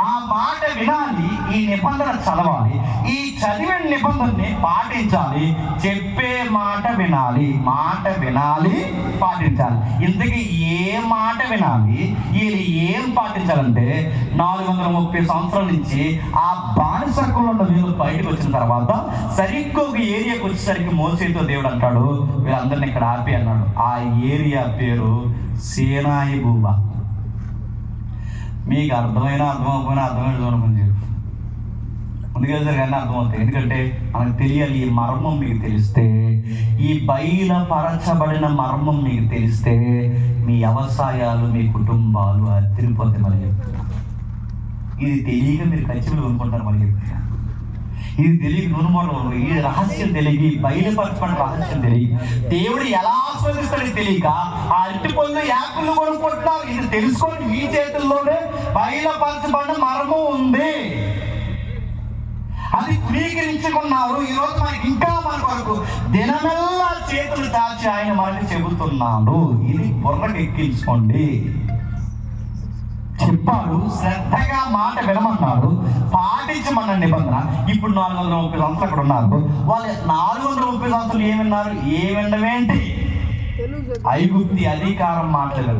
ఆ మాట వినాలి, ఈ నిబంధన చదవాలి, ఈ చదివిన నిబంధనని పాటించాలి. చెప్పే మాట వినాలి, మాట వినాలి, పాటించాలి. ఇంతకీ ఏ మాట వినాలి, వీళ్ళు ఏం పాటించాలంటే 430 సంవత్సరాల నుంచి ఆ బానిసత్వంలో ఉన్న వీళ్ళు బయటకు వచ్చిన తర్వాత సరిగ్గా ఒక ఏరియాకి వచ్చేసరికి మోసేతో దేవుడు అంటాడు వీళ్ళందరినీ ఇక్కడ ఆపి అన్నాడు. ఆ ఏరియా పేరు సీనాయి భూభా. మీకు అర్థమైనా అర్థమవుకపోయినా అర్థమైన చూడమని చెప్పి ముందుకు వెళ్తారు కానీ అర్థమవుతాయి. ఎందుకంటే మనకు తెలియాలి. ఈ మర్మం మీకు తెలిస్తే, ఈ బయలుపరచబడిన మర్మం మీకు తెలిస్తే మీ వ్యవసాయాలు, మీ కుటుంబాలు అదిరిపోతాయి. మళ్ళీ చెప్తున్నా, ఇది తెలియక మీరు ఖచ్చితంగా కొనుక్కుంటారు. మళ్ళీ చెప్తున్నా, ఇది తెలియక నునుమరు, ఈ రహస్యం తెలియక, ఈ బయలుపరచబడిన రహస్యం తెలియక, దేవుడు ఎలా ఆస్వాదిస్తాడని తెలియక ఆ అరటి పళ్ళు, యాపిళ్ళు కొనుక్కుంటున్నారు. ఇది తెలుసుకొని మీ చేతుల్లోనే బయలుపరచబడిన మర్మం ఉంది, అది స్వీకరించుకున్నారు. ఈరోజు మనకి ఇంకా మన కొరకు దినమెల్లా చేతులు దాచి ఆయన మనకి చెబుతున్నాడు. ఇది బుర్రకు ఎక్కించుకోండి. చెప్పాడు, శ్రద్ధగా మాట వినమన్నాడు, పాటించమన్న నిబంధన. ఇప్పుడు 430 సంవత్సరాలు అక్కడ ఉన్నారు. వాళ్ళు 430 సంవత్సరాలు ఏమన్నారు? ఏమిండవేంటి? ఐగుప్తి అధికారం మాటలు,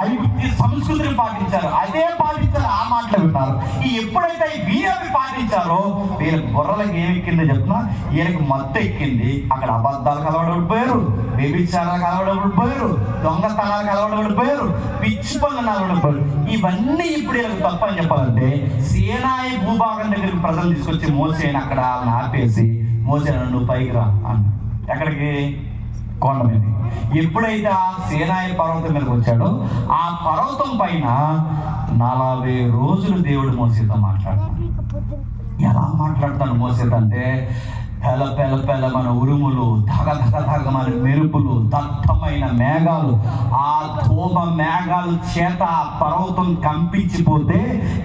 ఐగుప్తి సంస్కృతిని పాటించారు, అదే పాటించారు, ఆ మాటలు విన్నారు. ఎప్పుడైతే వీళ్ళని పాటించారో వీళ్ళ బుర్రలకు ఏమెక్కిందో చెప్తున్నా, వీళ్ళకి మత్తు ఎక్కింది. అక్కడ అబద్ధాలు కలవడబడిపోయారు, వ్యభిచారాలు కలవడబడిపోయారు, దొంగతనాలు కలవడబడిపోయారు, పిచ్చి పనులు కలవడబడిపోయారు. ఇవన్నీ ఇప్పుడు వీళ్ళకి తప్ప అని చెప్పాలంటే సీనాయి భూభాగం దగ్గరికి ప్రజలు తీసుకొచ్చి మోసేని అక్కడ ఆపేసి, మోసే నువ్వు పైకి రా అన్న. ఎక్కడికి? కొండ మీద. ఎప్పుడైతే ఆ సీనాయి పర్వతం మీదకి వచ్చాడో ఆ పర్వతం పైన 40 రోజులు దేవుడు మోసేతో మాట్లాడతాడు. ఎలా మాట్లాడతాడు మోసేతో అంటే, పెల ఉరుములు, ధగ మెరుపులు, దట్టమైన మేఘాలు, ఆ ధూమ మేఘాలు చేత పర్వతం కంపించిపోతే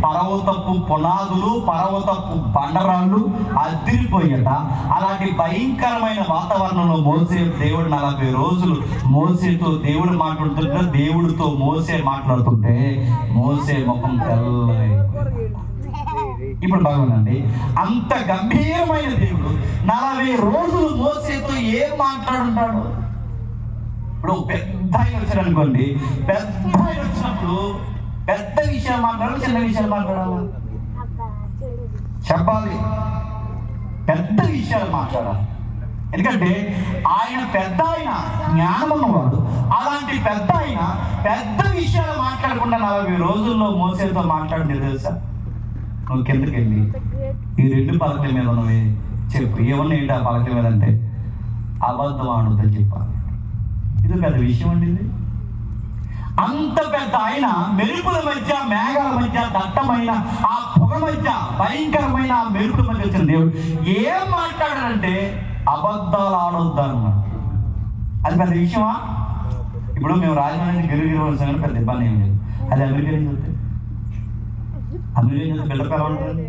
పర్వతపు పునాదులు, పర్వతపు బండరాళ్ళు అదిరిపోయట. అలాంటి భయంకరమైన వాతావరణంలో దేవుడు 40 రోజులు మోసేతో దేవుడు మాట్లాడుతుంటే, దేవుడితో మోసే మాట్లాడుతుంటే మోసే ముఖం తెల్లగా. ఇప్పుడు బాగుందండి, అంత గంభీరమైన దేవుడు 40 రోజులు మోసేతో ఏం మాట్లాడుంటాడు? ఇప్పుడు పెద్ద ఆయన వచ్చాడు అనుకోండి, పెద్ద ఆయన వచ్చినప్పుడు పెద్ద విషయాలు మాట్లాడాలి, చిన్న విషయాలు మాట్లాడాలి? చెప్పాలి, పెద్ద విషయాలు మాట్లాడాలి. ఎందుకంటే ఆయన పెద్ద ఆయన, జ్ఞానం ఉన్నవాడు. అలాంటి పెద్ద ఆయన పెద్ద విషయాలు మాట్లాడకుండా 40 రోజుల్లో మోసేతో మాట్లాడింది తెలుసా? నువ్వు కిందకి వెళ్ళి ఈ 2 పలకల మీద ఉన్నవి చెప్పు. ఏమన్నా ఏంటి ఆ పలకల మీద అంటే, అబద్ధం ఆడొద్దని చెప్పాలి. ఇది పెద్ద విషయం అండి. ఇది అంత పెద్ద ఆయన మెరుపుల మధ్య, మేఘాల మధ్య, దట్టమైన ఆ పొగ మధ్య, భయంకరమైన ఆ మెరుపుల మధ్య వచ్చిన దేవుడు ఏం మాట్లాడాడంటే అబద్ధాలు ఆడొద్దు అన్నాడు. అది పెద్ద విషయమా? ఇప్పుడు మేము రాజమండ్రి గిరిగిరి పెద్ద ఇబ్బంది ఏం లేదు. అది అమెరికా నుంచి వస్తే బిల్డప్ ఎలా ఉంటుంది?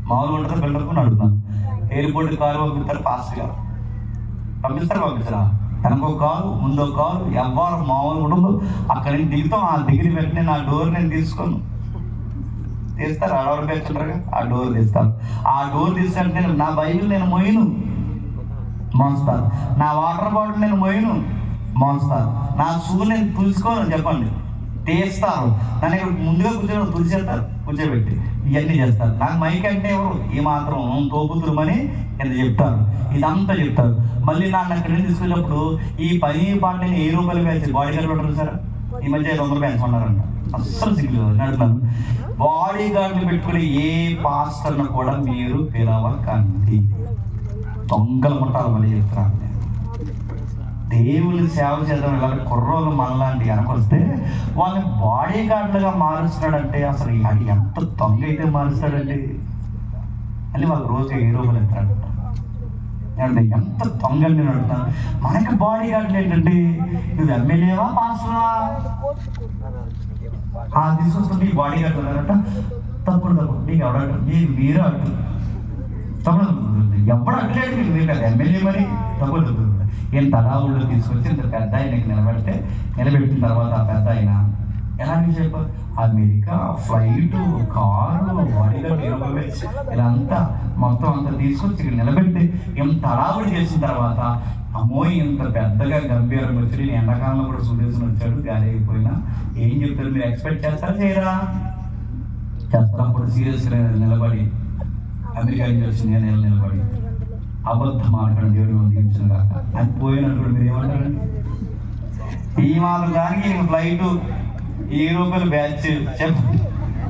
మామూలుగా ఉంటుంది బిల్డప్ అని అడుగుతాను. ఎయిర్పోర్ట్ కారు పంపిస్తారు, ఫాస్ట్ గారు పంపిస్తారా? వెనకో కారు, ముందో కారు, ఎవరు మామూలుగా ఉండదు. అక్కడి నుంచి దిగుతాం, ఆ దిగిన వెంటనే నా డోర్ నేను తీసుకోను. తీస్తారు, ఆడవారు పేర్చుంటారుగా, ఆ డోర్ తీస్తారు. ఆ డోర్ తీసుకుంటే నా బైబిల్ నేను మోయను, మోస్తారు. నా వాటర్ బాటిల్ నేను మోయను, మోస్తారు. నా షూ నేను తులుసుకోను, చెప్పండి, తీస్తారు. నన్ను ఇక్కడ ముందుగా తులిచేస్తారు, కూర్చోబెట్టి ఇవన్నీ చేస్తారు. నాకు మైక్ అంటే ఎవరు ఈ మాత్రం తోపుతురుమని ఎంత చెప్తారు, ఇదంతా చెప్తారు. మళ్ళీ నన్ను అక్కడి నుంచి తీసుకున్నప్పుడు ఈ పని పాటని 1000 రూపాయలు పెంచి బాడీ గార్డ్ పెట్టరు సార్. ఈ మధ్య 500 రూపాయలు పెంచుకున్నారంట. అస్సలు సిగ్గు నడుపుతాను. బాడీ గార్డులు పెట్టుకుని ఏ పాస్టర్ను కూడా మీరు పిలవకండి. దొంగల ముట్టాలు మళ్ళీ చెప్తాను. దేవుని సేవ చేద్దాం ఇలాంటి కుర్రోలు మనలాంటి వెనకొస్తే వాళ్ళని బాడీ గార్డులుగా మారుస్తున్నాడంటే అసలు అది ఎంత దొంగ అయితే మారుస్తాడండి అని వాళ్ళు రోజు 1000 రూపాయలు ఎత్తాడు. ఎంత దొంగ అని నేను అడుగుతాను. మనకి బాడీ గార్డులు ఏంటంటే, నువ్వు ఎమ్మెల్యేవా పాస్టరా తీసుకొస్తుంది ఈ బాడీ గార్డు ఉన్నారంట. తప్పుడు నీకు ఎవడ మీరు అడ్డు తప్పుడు ఎవడు అడ్డలేడు మీరు కదా ఎమ్మెల్యే మరి తప్పుడు. ఏం తలావుల్లో తీసుకొచ్చి ఇంత పెద్ద ఆయనకి నిలబెట్టిన తర్వాత ఆ పెద్ద ఆయన ఎలాంటి చెప్పారు? అమెరికా ఫ్లైట్, కారు, బాడీగార్డ్ ఇలా అంతా మొత్తం అంతా తీసుకొచ్చి ఇక్కడ నిలబెట్టి ఎంత తలావుడు చేసిన తర్వాత, అమ్మో ఇంత పెద్దగా గంభీరంగా వచ్చి నేను ఎండాకాలంలో కూడా సూర్యసుని వచ్చాడు, గాలి అయిపోయినా ఏం చెప్తారు? మీరు ఎక్స్పెక్ట్ చేస్తారా చేయరా? చేస్తారు. అప్పుడు సీరియస్గా నిలబడి అమెరికా నుంచి వచ్చింది నేను నిలబడి అబద్ధం ఆడకడం దేవుడు దీవించిన కాక అని పోయినప్పుడు మీరు ఏమంటారండి? ఈ మాత్రం దానికి ఫ్లైట్ 1000 రూపాయలు బ్యాచ్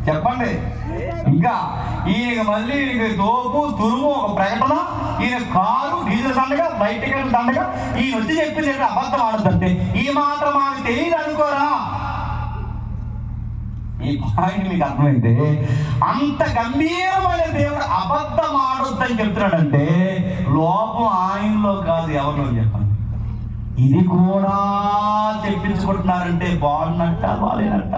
చెప్పండి. ఇంకా ఈయన మళ్ళీ తోపు తురుము ఒక ప్రకటన, ఈయన కారు డీజిల్ దండగా, ఫ్లైట్ టికెట్ దండగా, ఈయన వచ్చి చెప్పింది అబద్ధం ఆడద్దంటే ఈ మాత్రం మాకు తెలియదు అనుకోరా? ఈ పాయింట్ మీకు అర్థమైతే అంత గంభీరమైన దేవుడు అబద్ధం ఆడొద్దని చెప్తున్నాడంటే లోపం ఆయనలో కాదు, ఎవరిలో చెప్పండి. ఇది కూడా చెప్పించుకుంటున్నారంటే బాగున్నట్ట బాగాలేనట్ట?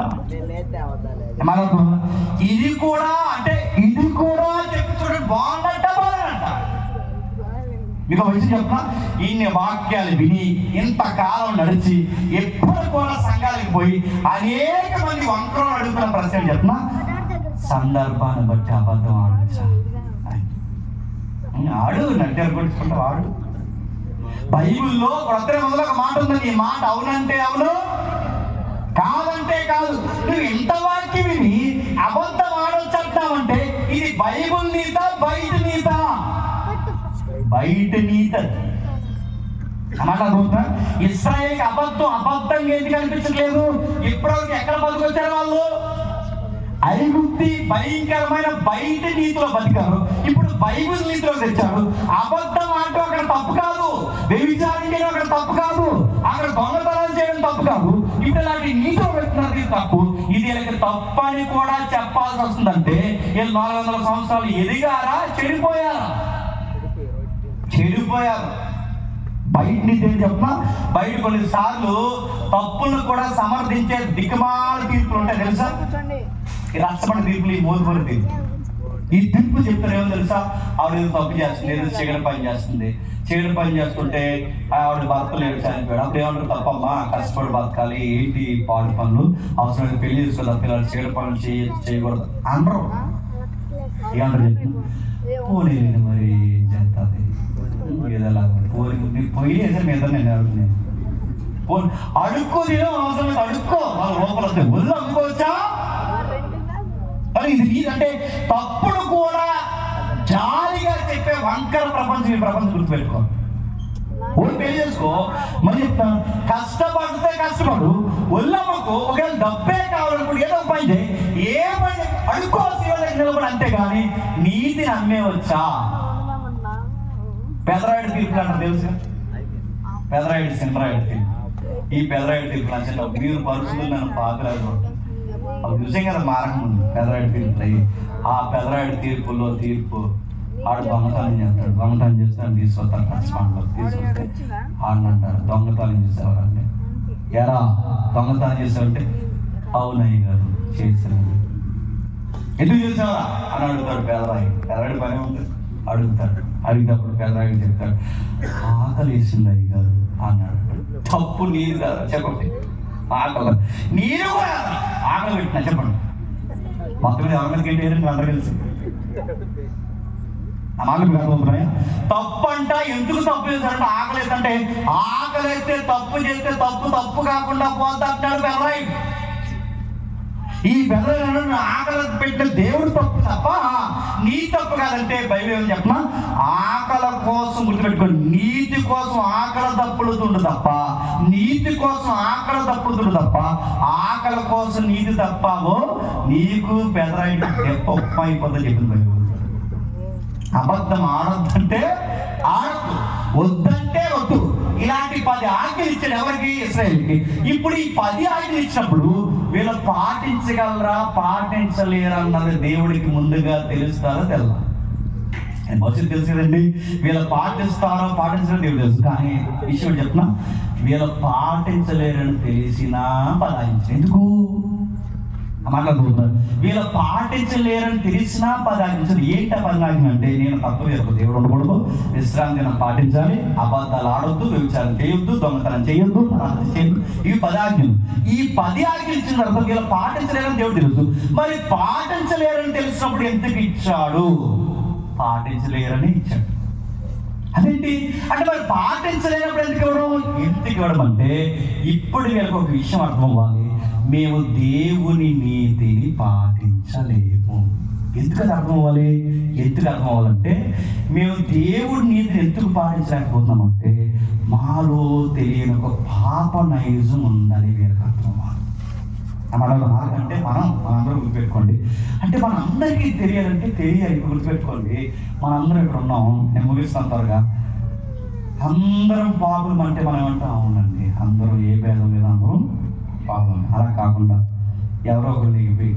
ఇది కూడా అంటే ఇది కూడా చెప్పించుకుంటే బాగున్నట్ట బాగాలేనట్ట? మీకు విషయం చెప్పిన ఇన్ని వాక్యాలు విని ఇంతకాలం నడిచి ఎప్పుడు కూడా సంఘాలకు పోయి అనేక మంది వంకరలు అడుగుతున్న ప్రశ్న చెప్పిన సందర్భాన్ని బట్టి అబద్ధం ఆడొచ్చా? ఆడు నడ్డారు కొట్టుకుంటా వాడు. బైబిల్లో క్రొత్త నిబంధనలో ఒక మాట ఉంది, ఈ మాట అవునంటే అవును, కాదంటే కాదు. నువ్వు ఇంత వాక్యం విని అబద్ధం ఆడొచ్చావంటే ఇది బైబిల్ నీత, బయట నీత? బయట నీత అన్నమాట. ఇశ్రాయేలుకి అబద్ధంగా ఎందుకు అనిపించట్లేదు? ఇప్పటివరకు ఎక్కడ బతుకొచ్చారు వాళ్ళు? ఐగుప్తి భయంకరమైన బయట నీతిలో బతికారు, ఇప్పుడు బైబిల్ నీతిలో తెచ్చారు. అబద్ధం అంటే అక్కడ తప్పు కాదు, వ్యభిచారం చేయడం అక్కడ తప్పు కాదు, అక్కడ దొంగతనాలు చేయడం తప్పు కాదు. ఇప్పుడు ఇలాంటి నీతిలో పెడుతున్నది తప్పు. ఇది వీళ్ళకి తప్పు అని కూడా చెప్పాల్సి వస్తుందంటే వీళ్ళు 400 సంవత్సరాలు ఎదిగారా, చెడిపోయారా? చెడిపోయారు. బయట నీతి ఏం చెప్పినా బయట కొన్నిసార్లు తప్పులను కూడా సమర్థించే దిక్కుమాల తీర్పులు ఉంటాయి తెలుసా? ఈ రాష్ట్రపతి తీర్పులు, ఈ మోదుపూరి తీర్పు. ఈ తీర్పు చెప్తారు ఏమో తెలుసా? ఆవిడ ఏదో తప్పు చేస్తుంది, ఏదో చీకటి పని చేస్తుంది. చీకటి పని చేస్తుంటే ఆవిడ భర్త లేడు, చనిపోయాడు. అప్పుడు ఏమంటారు? తప్పమ్మా, కష్టపడి బతకాలి, ఏంటి పాడు పనులు, అవసరమైన పెళ్లి చేసుకోదా, పిల్లలు చీకటి పనులు చేయకూడదు అనరు. ఏమంటారు చెప్పి పోనీ మరి చేస్తుంది ఏదలా పోయి ఏదో మీద నేను అడుగుతున్నాను. అడుక్కో తినో అవసరం అడుక్కో, వాళ్ళ లోపల వస్తే ఒళ్ళు అమ్ముకోవచ్చా? ఇది నీదంటే తప్పుడు కూడా జాలిగా చెప్పే వంకర ప్రపంచం. ఈ ప్రపంచం గుర్తుపెట్టుకో. ఓడి పెళ్లి చేసుకో, మరి చెప్తాను, కష్టపడితే కష్టపడు, ఒళ్ళమ్మకు ఒకవేళ డబ్బే కావాలనుకుంటే ఏదో పని చేయి, ఏ పని అడుక్కో, శివకి నిలబడి. అంతేగాని నీతిని అమ్మేవచ్చా? పెదరాయుడు తీర్పులు అంటారు తెలుసు, పెదరాయుడు సింహరాయుడు తీర్పు. ఈ పెదరాయుడు తీర్పులు అంటే మీరు పరిస్థితులు నన్ను పాకలేదు అవి చూసే కదా మారకం ఉంది. పెదరాయుడు తీర్పులు అయ్యి ఆ పెదరాయుడు తీర్పుల్లో తీర్పు ఆడు దొంగతనం చేస్తాడు, దొంగతనం చేస్తాడు, తీసుకొస్తాడు కష్టపడలో తీసుకొస్తే ఆడినంటారు దొంగతనం చేసేవారంటే. ఎరా దొంగతనం చేసావంటే అవునయ్య గారు చేసాను. ఎందుకు చేసావా అని అడుగుతాడు పెదరాయుడు. పెదరాయుడు పని ఉంటుంది, అడుగుతాడు. అడిగినప్పుడు పెదరాయుడు చెప్తాడు ఆకలి వేసింది అయ్య గారు అన్నాడు. తప్పు నీరు కాదు చెప్పండి, ఆకలి నీరు కూడా ఆకలి పెట్టినా చెప్పండి. మొత్తం మీద ఎవరి మీదకి ఏంటి అందరూ కలిసి ఆ మాటలు కాకపోతున్నాయా? తప్పు అంట. ఎందుకు తప్పు చేశారంటే ఆకలి వేస్తే, ఆకలి వేస్తే తప్పు చేస్తే తప్పు కాకుండా పోతా అంటాడు పెదరాయుడు. ఈ పెదరాయుడు ఆకలి పెట్టిన దేవుడు తప్పు తప్ప నీ తప్పు కాదంటే బైబిల్ ఏమని చెప్పినా ఆకలి కోసం గుర్తుపెట్టుకోండి, నీతి కోసం ఆకలి తప్పుడుతుండు తప్ప, నీతి కోసం ఆకలి తప్పుడుతుండు తప్ప, ఆకలి కోసం నీతి తప్పావో నీకు పెదరాయుడు దెప్ప ఉప్మా అయిపోతుందని చెప్పింది బైబిల్. అబద్ధం ఆడొద్దంటే ఆడద్దు, వద్దంటే వద్దు. ఇలాంటి 10 ఆజ్ఞలు ఇచ్చాడు ఎవరికి? ఇశ్రాయేలుకి. ఇప్పుడు ఈ 10 ఆజ్ఞలు ఇచ్చినప్పుడు వీళ్ళు పాటించగలరా పాటించలేరా అన్నది దేవుడికి ముందుగా తెలుస్తారో తెల్ల భవిష్యత్తు తెలుసు కదండి. వీళ్ళు పాటిస్తారో పాటించారో దేవుడు తెలుసు. కానీ విషయం చెప్తున్నా, వీళ్ళు పాటించలేరని తెలిసినా పదాయించు. ఎందుకు మాట్లాడుతున్నారు? వీళ్ళు పాటించలేరని తెలిసినా పదాయించదు. ఏంటి పదాజ్ఞ అంటే నేను తప్పు చేయకు, దేవుడు ఉండకూడదు, విశ్రాంతి పాటించాలి, అబద్ధాలు ఆడొద్దు, వ్యభిచారం చేయొద్దు, దొంగతనం చేయొద్దు, చేయొద్దు. ఇవి 10 ఆజ్ఞలు. ఈ 10 ఆజ్ఞలు ఇచ్చిన తర్వాత వీళ్ళు పాటించలేరని దేవుడు తెలుసు. మరి పాటించలేరని తెలిసినప్పుడు ఎందుకు ఇచ్చాడు? పాటించలేరని ఇచ్చాడు. అదేంటి అంటే మరి పాటించలేనప్పుడు ఎందుకు ఇవ్వడం అంటే ఇప్పుడు వీళ్ళకి ఒక విషయం అర్థం అవ్వాలి, మేము దేవుని నీతిని పాటించలేము. ఎందుకు అది అర్థం అవ్వాలి? ఎందుకు అర్థం అవ్వాలంటే మేము దేవుడి నీతిని ఎందుకు పాటించలేకపోతున్నామంటే మాలో తెలియని ఒక పాప నైజం ఉందని వీళ్ళకి అర్థం అవ్వాలి. అంటే మనందరూ గుర్తుపెట్టుకోండి. అంటే మనందరికీ తెలియాలంటే తెలియాలి. గుర్తుపెట్టుకోండి, మనందరం ఇక్కడ ఉన్నాం. నేను ముగిస్తాను త్వరగా. అందరం పాపులం అంటే మనం ఏమంటాం? అవునండి, అందరూ ఏ భేదం మీద అందరూ పాపం. అలా కాకుండా ఎవరో ఒకరు లేపి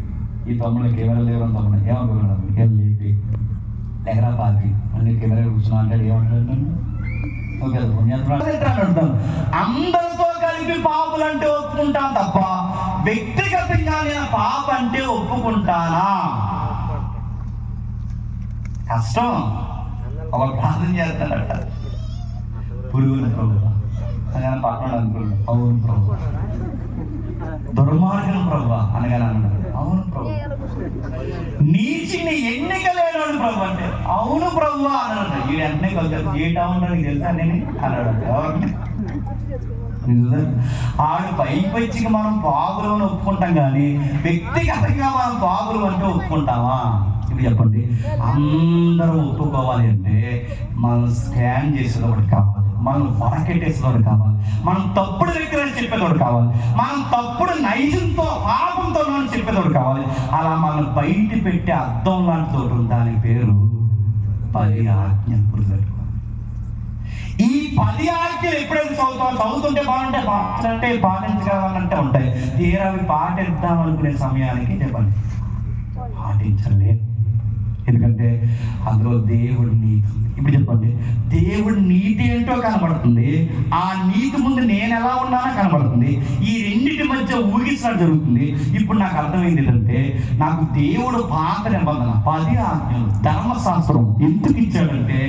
ఈ తమ్ముడు కెమెరా లేవని తమ్ముడు ఏమనుకోగలరు? లేపి ఎగరా పాపి మళ్ళీ కెమెరా కూర్చున్నా అంటాడు. ఏమంటాడు? అందరితో కలిపి పాపులు అంటే ఒప్పుకుంటాను తప్ప వ్యక్తిగతంగా నేను పాప అంటే ఒప్పుకుంటానా? కష్టం. ఒక ప్రార్థన చేస్తాడట, పురుగుల ప్రభు అనగానే పక్కన అనుకున్నాడు, అవును ప్రభు. దుర్మార్గం ప్రభు అనగానే అన్నాడు, అవును ప్రభు. నీచిని ఎన్నిక లేనాడు ప్రభు అంటే, అవును ప్రభు అన్నాడు. ఈ వెంటనే కొంచెం ఏ టౌన్ నీకు తెలుసా నేను అన్నాడు. ఎవరిని ఆడు పైకి మనం పాపులు అని ఒప్పుకుంటాం, కానీ వ్యక్తిగతంగా మనం పాపులు అంటే ఒప్పుకుంటామా? ఇప్పుడు చెప్పండి. అందరూ ఒప్పుకోవాలి అంటే మనం స్కాన్ చేసేటప్పుడు కావాలి, మనం వరకెట్టేసేవాడు కావాలి, మనం తప్పుడు వ్యక్తులని చెప్పేవాడు కావాలి, మనం తప్పుడు నైజంతో పాపంతో చెప్పేవాడు కావాలి. అలా మనం బయట పెట్టే అర్థం లాంటి తోటి దాని పేరు 10 ఆజ్ఞలు. గుర్తుపెట్టుకో. ఈ 10 ఆజ్ఞలు ఎప్పుడైతే చదువుతుంటే బాగుంటే పాటించగలనంటే ఉంటాయి. తీరా అవి పాటిద్దాం అనుకునే సమయానికి చెప్పండి పాటించలేదు. ఎందుకంటే అందులో దేవుడి నీతి. ఇప్పుడు చెప్పండి, దేవుడి నీతి ఏంటో కనబడుతుంది, ఆ నీతి ముందు నేను ఎలా ఉన్నానో కనబడుతుంది. ఈ రెండింటి మధ్య ఊగిసలాట జరుగుతుంది. ఇప్పుడు నాకు అర్థమైంది ఏంటంటే, నాకు దేవుడు పాత నిబంధన 10 ఆజ్ఞలు ధర్మశాస్త్రం ఎందుకు ఇచ్చాడంటే,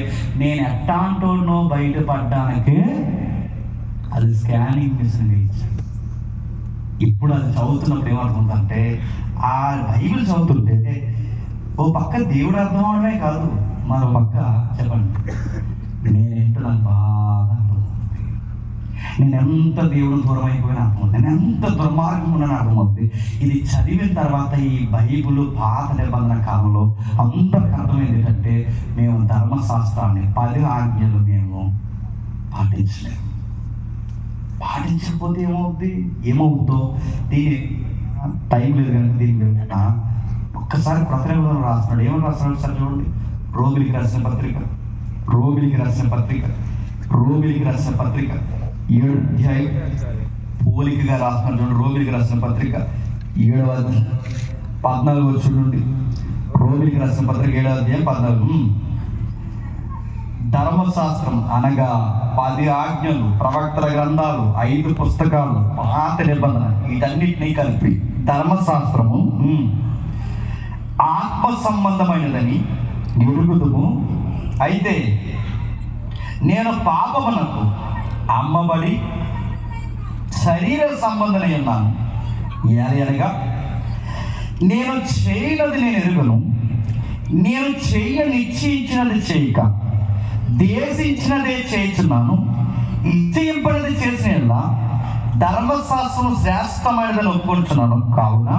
నేను ఎట్టాంటోనో బయటపడడానికే అది స్కానింగ్ మిషన్ ఇచ్చాడు. ఇప్పుడు అది చదువుతున్నప్పుడు ఏమవుతుందంటే, ఆ బైబిల్ చదువుతుంటే ఓ పక్క దేవుడు అర్థం అవడమే కాదు, మరో పక్క చెప్పండి నేనేంటో నాకు బాగా అర్థమవుతుంది, నేను ఎంత దేవుడు దూరం అయిపోయినా అర్థమవుతుంది, నేను ఎంత దుర్మార్గం ఉన్నాను అర్థమవుతుంది. ఇది చదివిన తర్వాత ఈ బైబిల్ పాత నిబంధన కాలంలో అందరికి అర్థమైంది ఏంటంటే, మేము ధర్మశాస్త్రాన్ని 10 ఆజ్ఞలు మేము పాటించలేము. పాటించకపోతే ఏమవుద్దో దీని టైం లేదు కనుక దీని ఒక్కసారి కొత్త నిబంధనలు రాస్తున్నాడు. ఏమని రాస్తున్నాడు సార్ చూడండి. రోమిలికి రాసిన పత్రిక 7వ అధ్యాయం పోలికగా రాస్తున్నాడు చూడండి. రోమిలికి రాసిన పత్రిక 7వ అధ్యాయం 14 చూడండి. రోమిలికి రాసిన పత్రిక 7వ అధ్యాయం 14. ధర్మశాస్త్రం అనగా 10 ఆజ్ఞలు, ప్రవక్తల గ్రంథాలు, 5 పుస్తకాలు, పాత నిబంధన, వీటన్నిటినీ కలిపి ధర్మశాస్త్రము ఆత్మ సంబంధమైనదని ఎరుగుదుము. అయితే నేను పాపమునకు అమ్మబడి శరీర సంబంధమై ఉన్నాను. అనగా నేను చేయనది నేను ఎరుగను, నేను నిశ్చయించినది చేయక దేశించినదే చేస్తున్నాను. నిశ్చయింపనిది చేసిన ధర్మశాస్త్రం శ్రేష్టమైనదని ఒప్పుకుంటున్నాను. కావున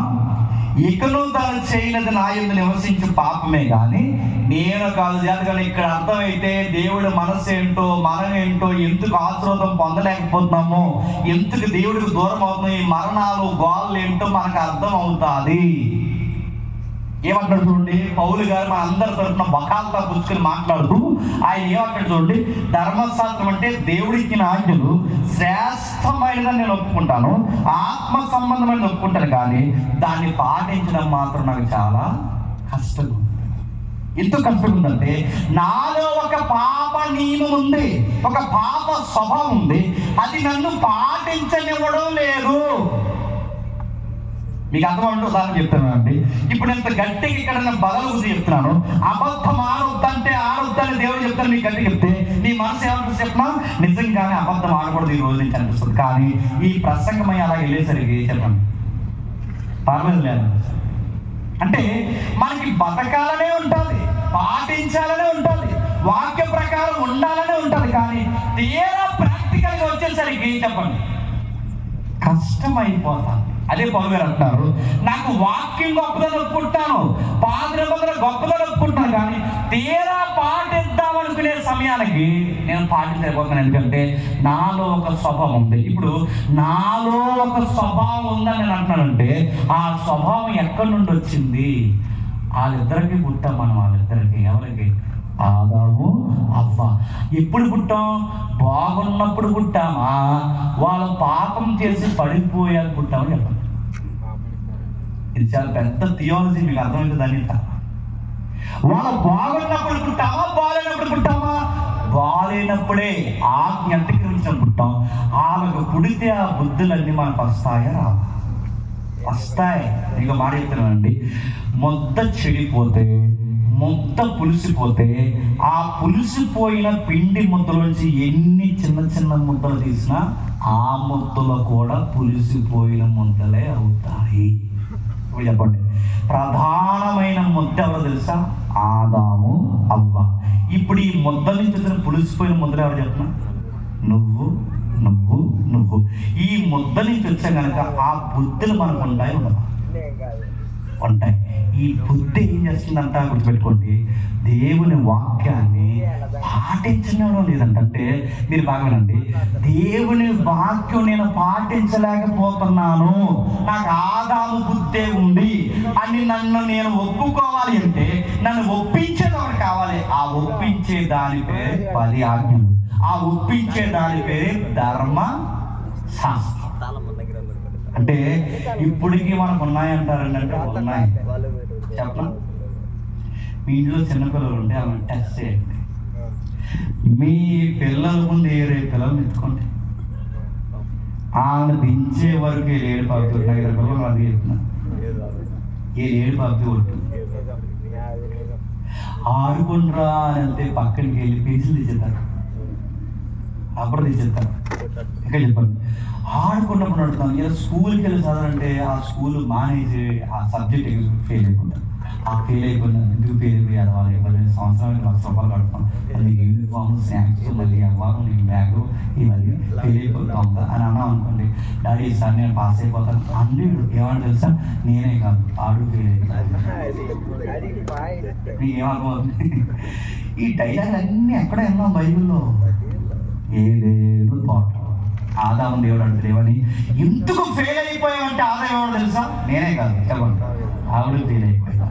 ఇకను దాన్ని చేయనది నా యందు నివసించు పాపమే కానీ నేను కాదు. ఎందుకంటే ఇక్కడ అర్థమైతే దేవుడి మనసు ఏంటో, మనం ఏంటో, ఎందుకు ఆశీర్వాదం పొందలేకపోతున్నామో, ఎందుకు దేవుడికి దూరం అవుతున్నాం, ఈ మరణాలు గోళ్ళు ఏంటో మనకు అర్థం అవుతుంది. ఏమంటాడు చూడండి, పౌలు గారు మన అందరి తరఫున బకాలతో పుచ్చుకొని మాట్లాడుతూ ఆయన ఏమంటాడు చూడండి, ధర్మశాస్త్రం అంటే దేవుడిచ్చిన ఆజ్ఞలు శ్రేష్టమైనదని నేను ఒప్పుకుంటాను, ఆత్మ సంబంధమైన ఒప్పుకుంటాను, కానీ దాన్ని పాటించడం మాత్రం నాకు చాలా కష్టంగా ఉంది. ఎందుకు కష్టం ఉందంటే, నాలో ఒక పాప నియమం ఉంది, ఒక పాప స్వభావం ఉంది, అది నన్ను పాటించనివ్వడం లేదు. మీకు అర్థమంటే ఉదాహరణ చెప్తున్నానండి. ఇప్పుడు ఎంత గట్టిగా ఇక్కడ నేను బదలు చెప్తున్నాను, అబద్ధం ఆడొద్దంటే ఆడొద్దని దేవుడు చెప్తాను. మీకు గట్టి చెప్తే నీ మనసు ఏమంటుంది చెప్పినా, నిజంగానే అబద్ధం ఆడకూడదు ఈ రోజు నుంచి అనిపిస్తుంది. కానీ ఈ ప్రసంగమై అలా వెళ్ళేసరికి చెప్పండి పర్వాలేదు. అంటే మనకి బతకాలనే ఉంటుంది, పాటించాలనే ఉంటుంది, వాక్య ప్రకారం ఉండాలనే ఉంటుంది, కానీ తీరా ప్రాక్టికల్గా వచ్చేసరికి చెప్పండి కష్టమైపోతాను. అదే పౌలు గారు అంటున్నారు, నాకు వాక్యం గొప్పదని ఒప్పుకుంటాను, పాత నిబంధన గొప్పదని ఒప్పుకుంటాను, కానీ తీరా పాటిద్దాం అనుకునే సమయానికి నేను పాటించలేకపోతున్నాను. ఎందుకంటే నాలో ఒక స్వభావం ఉంది. ఇప్పుడు నాలో ఒక స్వభావం ఉందని నేను అంటున్నానంటే ఆ స్వభావం ఎక్కడి నుండి వచ్చింది? వాళ్ళిద్దరికి పుట్టాం మనం. వాళ్ళిద్దరికి ఎవరికి? ఆదాము అవ్వ. ఎప్పుడు పుట్టాం? బాగున్నప్పుడు పుట్టామా, వాళ్ళు పాపం చేసి పడిపోయాక పుట్టామని చెప్పండి. ఇది చాలా పెద్ద థియాలజీ, మీకు అర్థమవుతుంది. అని వాళ్ళు బాగున్నప్పుడు పుట్టామా, బాగాలేనప్పుడు పుట్టామా? బాగాలేనప్పుడే ఆజ్ఞ అంతకరించిన పుట్టాం. వాళ్ళకు పుడితే ఆ బుద్ధులన్నీ మనకు వస్తాయా రావా? వస్తాయి. మీకు మాట చెప్తున్నానండి, మొత్తం చెడిపోతే ముద్ద పులిసిపోతే ఆ పులిసిపోయిన పిండి ముద్దలోంచి ఎన్ని చిన్న చిన్న ముద్దలు తీసినా ఆ ముద్దలు కూడా పులిసిపోయిన ముద్దలే అవుతాయి. ఇప్పుడు చెప్పండి, ప్రధానమైన ముద్ద ఎవరో తెలుసా? ఆదాము అవ్వ. ఇప్పుడు ఈ ముద్ద నుంచి వచ్చిన పులిసిపోయిన ముద్దలు ఎవరు చెప్పిన? నువ్వు నువ్వు నువ్వు. ఈ ముద్ద నుంచి వచ్చా కనుక ఆ బుద్ధులు మనకు ఉంటాయి ఉంటాయి. ఈ బుద్ధి ఏం చేస్తుందంట గుర్తుపెట్టుకోండి, దేవుని వాక్యాన్ని పాటించడం లేదంటే, మీరు బాగా వినండి, దేవుని వాక్యం నేను పాటించలేకపోతున్నాను, నాకు ఆదాము బుద్ధే ఉంది అని నన్ను నేను ఒప్పుకోవాలి అంటే నన్ను ఒప్పించేది ఒకటి కావాలి. ఆ ఒప్పించే దాని పేరే 10 ఆజ్ఞలు. ఆ ఒప్పించే దాని పేరే ధర్మ శాస్త్రం. అంటే ఇప్పటికీ మనకు ఉన్నాయంటారండి, అంటే ఉన్నాయి. చెప్పనా, మీ ఇంట్లో చిన్నపిల్లలు ఉంటే ఆమె టెస్ట్ చేయండి. మీ పిల్లల ముందు ఏరే పిల్లలు ఎత్తుకోండి, ఆమె దించే వరకు 7 పాపి నాకు 2 పిల్లలు అది చెప్తున్నా, 7 పాపి ఒట్టు ఆడుకుండ్రా అని వెళ్తే పక్కడికి వెళ్ళి పెన్సిల్ తెచ్చేస్తారు, అప్పుడు తెచ్చేస్తారు. ఇంకా చెప్పండి, ఆడుకున్నప్పుడు అడుగుతాం, ఇలా స్కూల్కి వెళ్ళి చదవాలంటే ఆ స్కూల్ మానేసి ఆ సబ్జెక్ట్ ఫెయిల్ అయిపోతాం. ఆ ఫెయిల్ అయిపోయినా ఎందుకు ఫెయిల్ అయిపోయారు వాళ్ళు, ఇవ్వలేదు సంవత్సరానికి ₹1,00,000 కడతాం, మళ్ళీ యూనిఫామ్ స్నాక్స్ మళ్ళీ అవ్వాలి, నేను బ్యాగు ఇవన్నీ ఫెయిల్ అయిపోతాం అని అన్నాం అనుకోండి. డాడీ ఈసారి నేను పాస్ అయిపోతాను అన్నీ ఏమని తెలుసా, నేనే కాదు ఆడు ఫెయిల్ అయిపోతాను. మీకు ఏమర్థమవుతుంది? ఈ డైలాగ్ అన్నీ ఎక్కడ విన్నాం బైబిల్లో, ఏదేదో తోట. ఆదాము దేవుడు అంటలేవని ఎందుకు ఫెయిల్ అయిపోయావంటే ఆదాం ఎవరు తెలుసా? నేనే కాదు, చెప్పండి, ఆవిడ ఫెయిల్ అయిపోయా.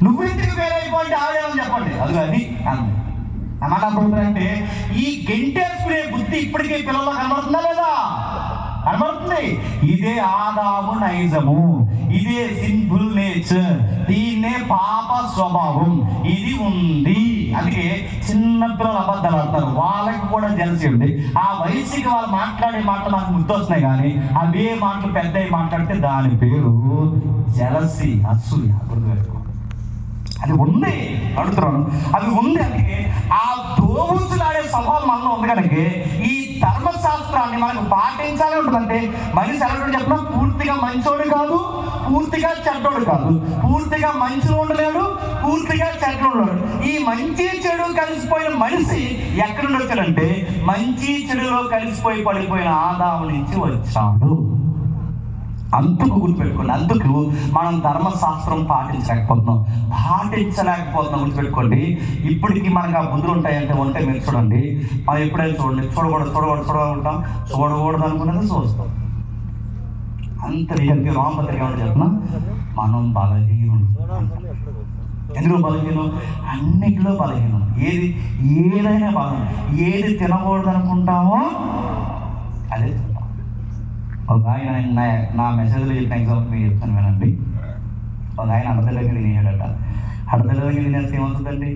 నువ్వు ఎందుకు ఫెయిల్ అయిపోయింటే ఆవిడేమని చెప్పండి. అది అది అన్నమాట. అంటే ఈ గెంటేసుకునే బుద్ధి ఇప్పటికే పిల్లల్లో కనబడుతుందా లేదా? కనబడుతుంది. ఇదే ఆదాము నైజము, ఇదే సింపుల్ నేచర్, దీన్నే పాప స్వభావం, ఇది ఉంది. అందుకే చిన్నపిల్లలు అబద్ధాలు ఆడతారు, వాళ్ళకి కూడా జలసి ఉంది. ఆ వయసుకి వాళ్ళు మాట్లాడే మాటలు నాకు గుర్తొస్తున్నాయి, కానీ అవే మాటలు పెద్దవి మాట్లాడితే దాని పేరు జలసి, అసూయ. గుర్తుపెట్టుకో, అది ఉంది అడుగుతున్నాను, అది ఉంది. అందుకే ఆ దోబుచ్చులాడే స్వభావం మనలో ఉంది కనుక ఈ ధర్మశాస్త్రాన్ని మనకు పాటించాలి ఉంటుందంటే మనిషి ఎలా చెప్పినా పూర్తిగా మంచోడు కాదు, పూర్తిగా చెడ్డోడు కాదు, పూర్తిగా మంచిలో ఉండలేడు, పూర్తిగా చెడ్డలో ఉండలేడు. ఈ మంచి చెడు కలిసిపోయిన మనిషి ఎక్కడి నుండి వచ్చాడంటే మంచి చెడులో కలిసిపోయి పడిపోయిన ఆదాము నుంచి వచ్చాడు. అందుకు గుర్తుపెట్టుకోండి, అందుకు మనం ధర్మశాస్త్రం పాటించలేకపోతున్నాం గుర్తుపెట్టుకోండి. ఇప్పటికీ మనకు ఆ బుద్ధులు ఉంటాయంటే ఉంటాయి. మీరు చూడండి, మనం ఎప్పుడైనా చూడండి, చూడకూడదు చూడకూడదు అనుకున్నది చూస్తాం. అంత రియల్గా రామపత్రిక ఏమంటే చెప్పిన మనం బలహీనం. ఎందుకు బలహీనం? అన్నిటిలో బలహీనం. ఏదైనా బలహీనం. ఏది తినకూడదు అనుకుంటామో అదే తింటాం. ఒక ఆయన నా మెసేజ్లో చెప్పిన ఎగ్జాంపుల్ మీరు చెప్తాను వినండి. ఒక ఆయన అడతలకి తినేయాడట. అడతలకి తినేస్తే ఏమవుతుందండి?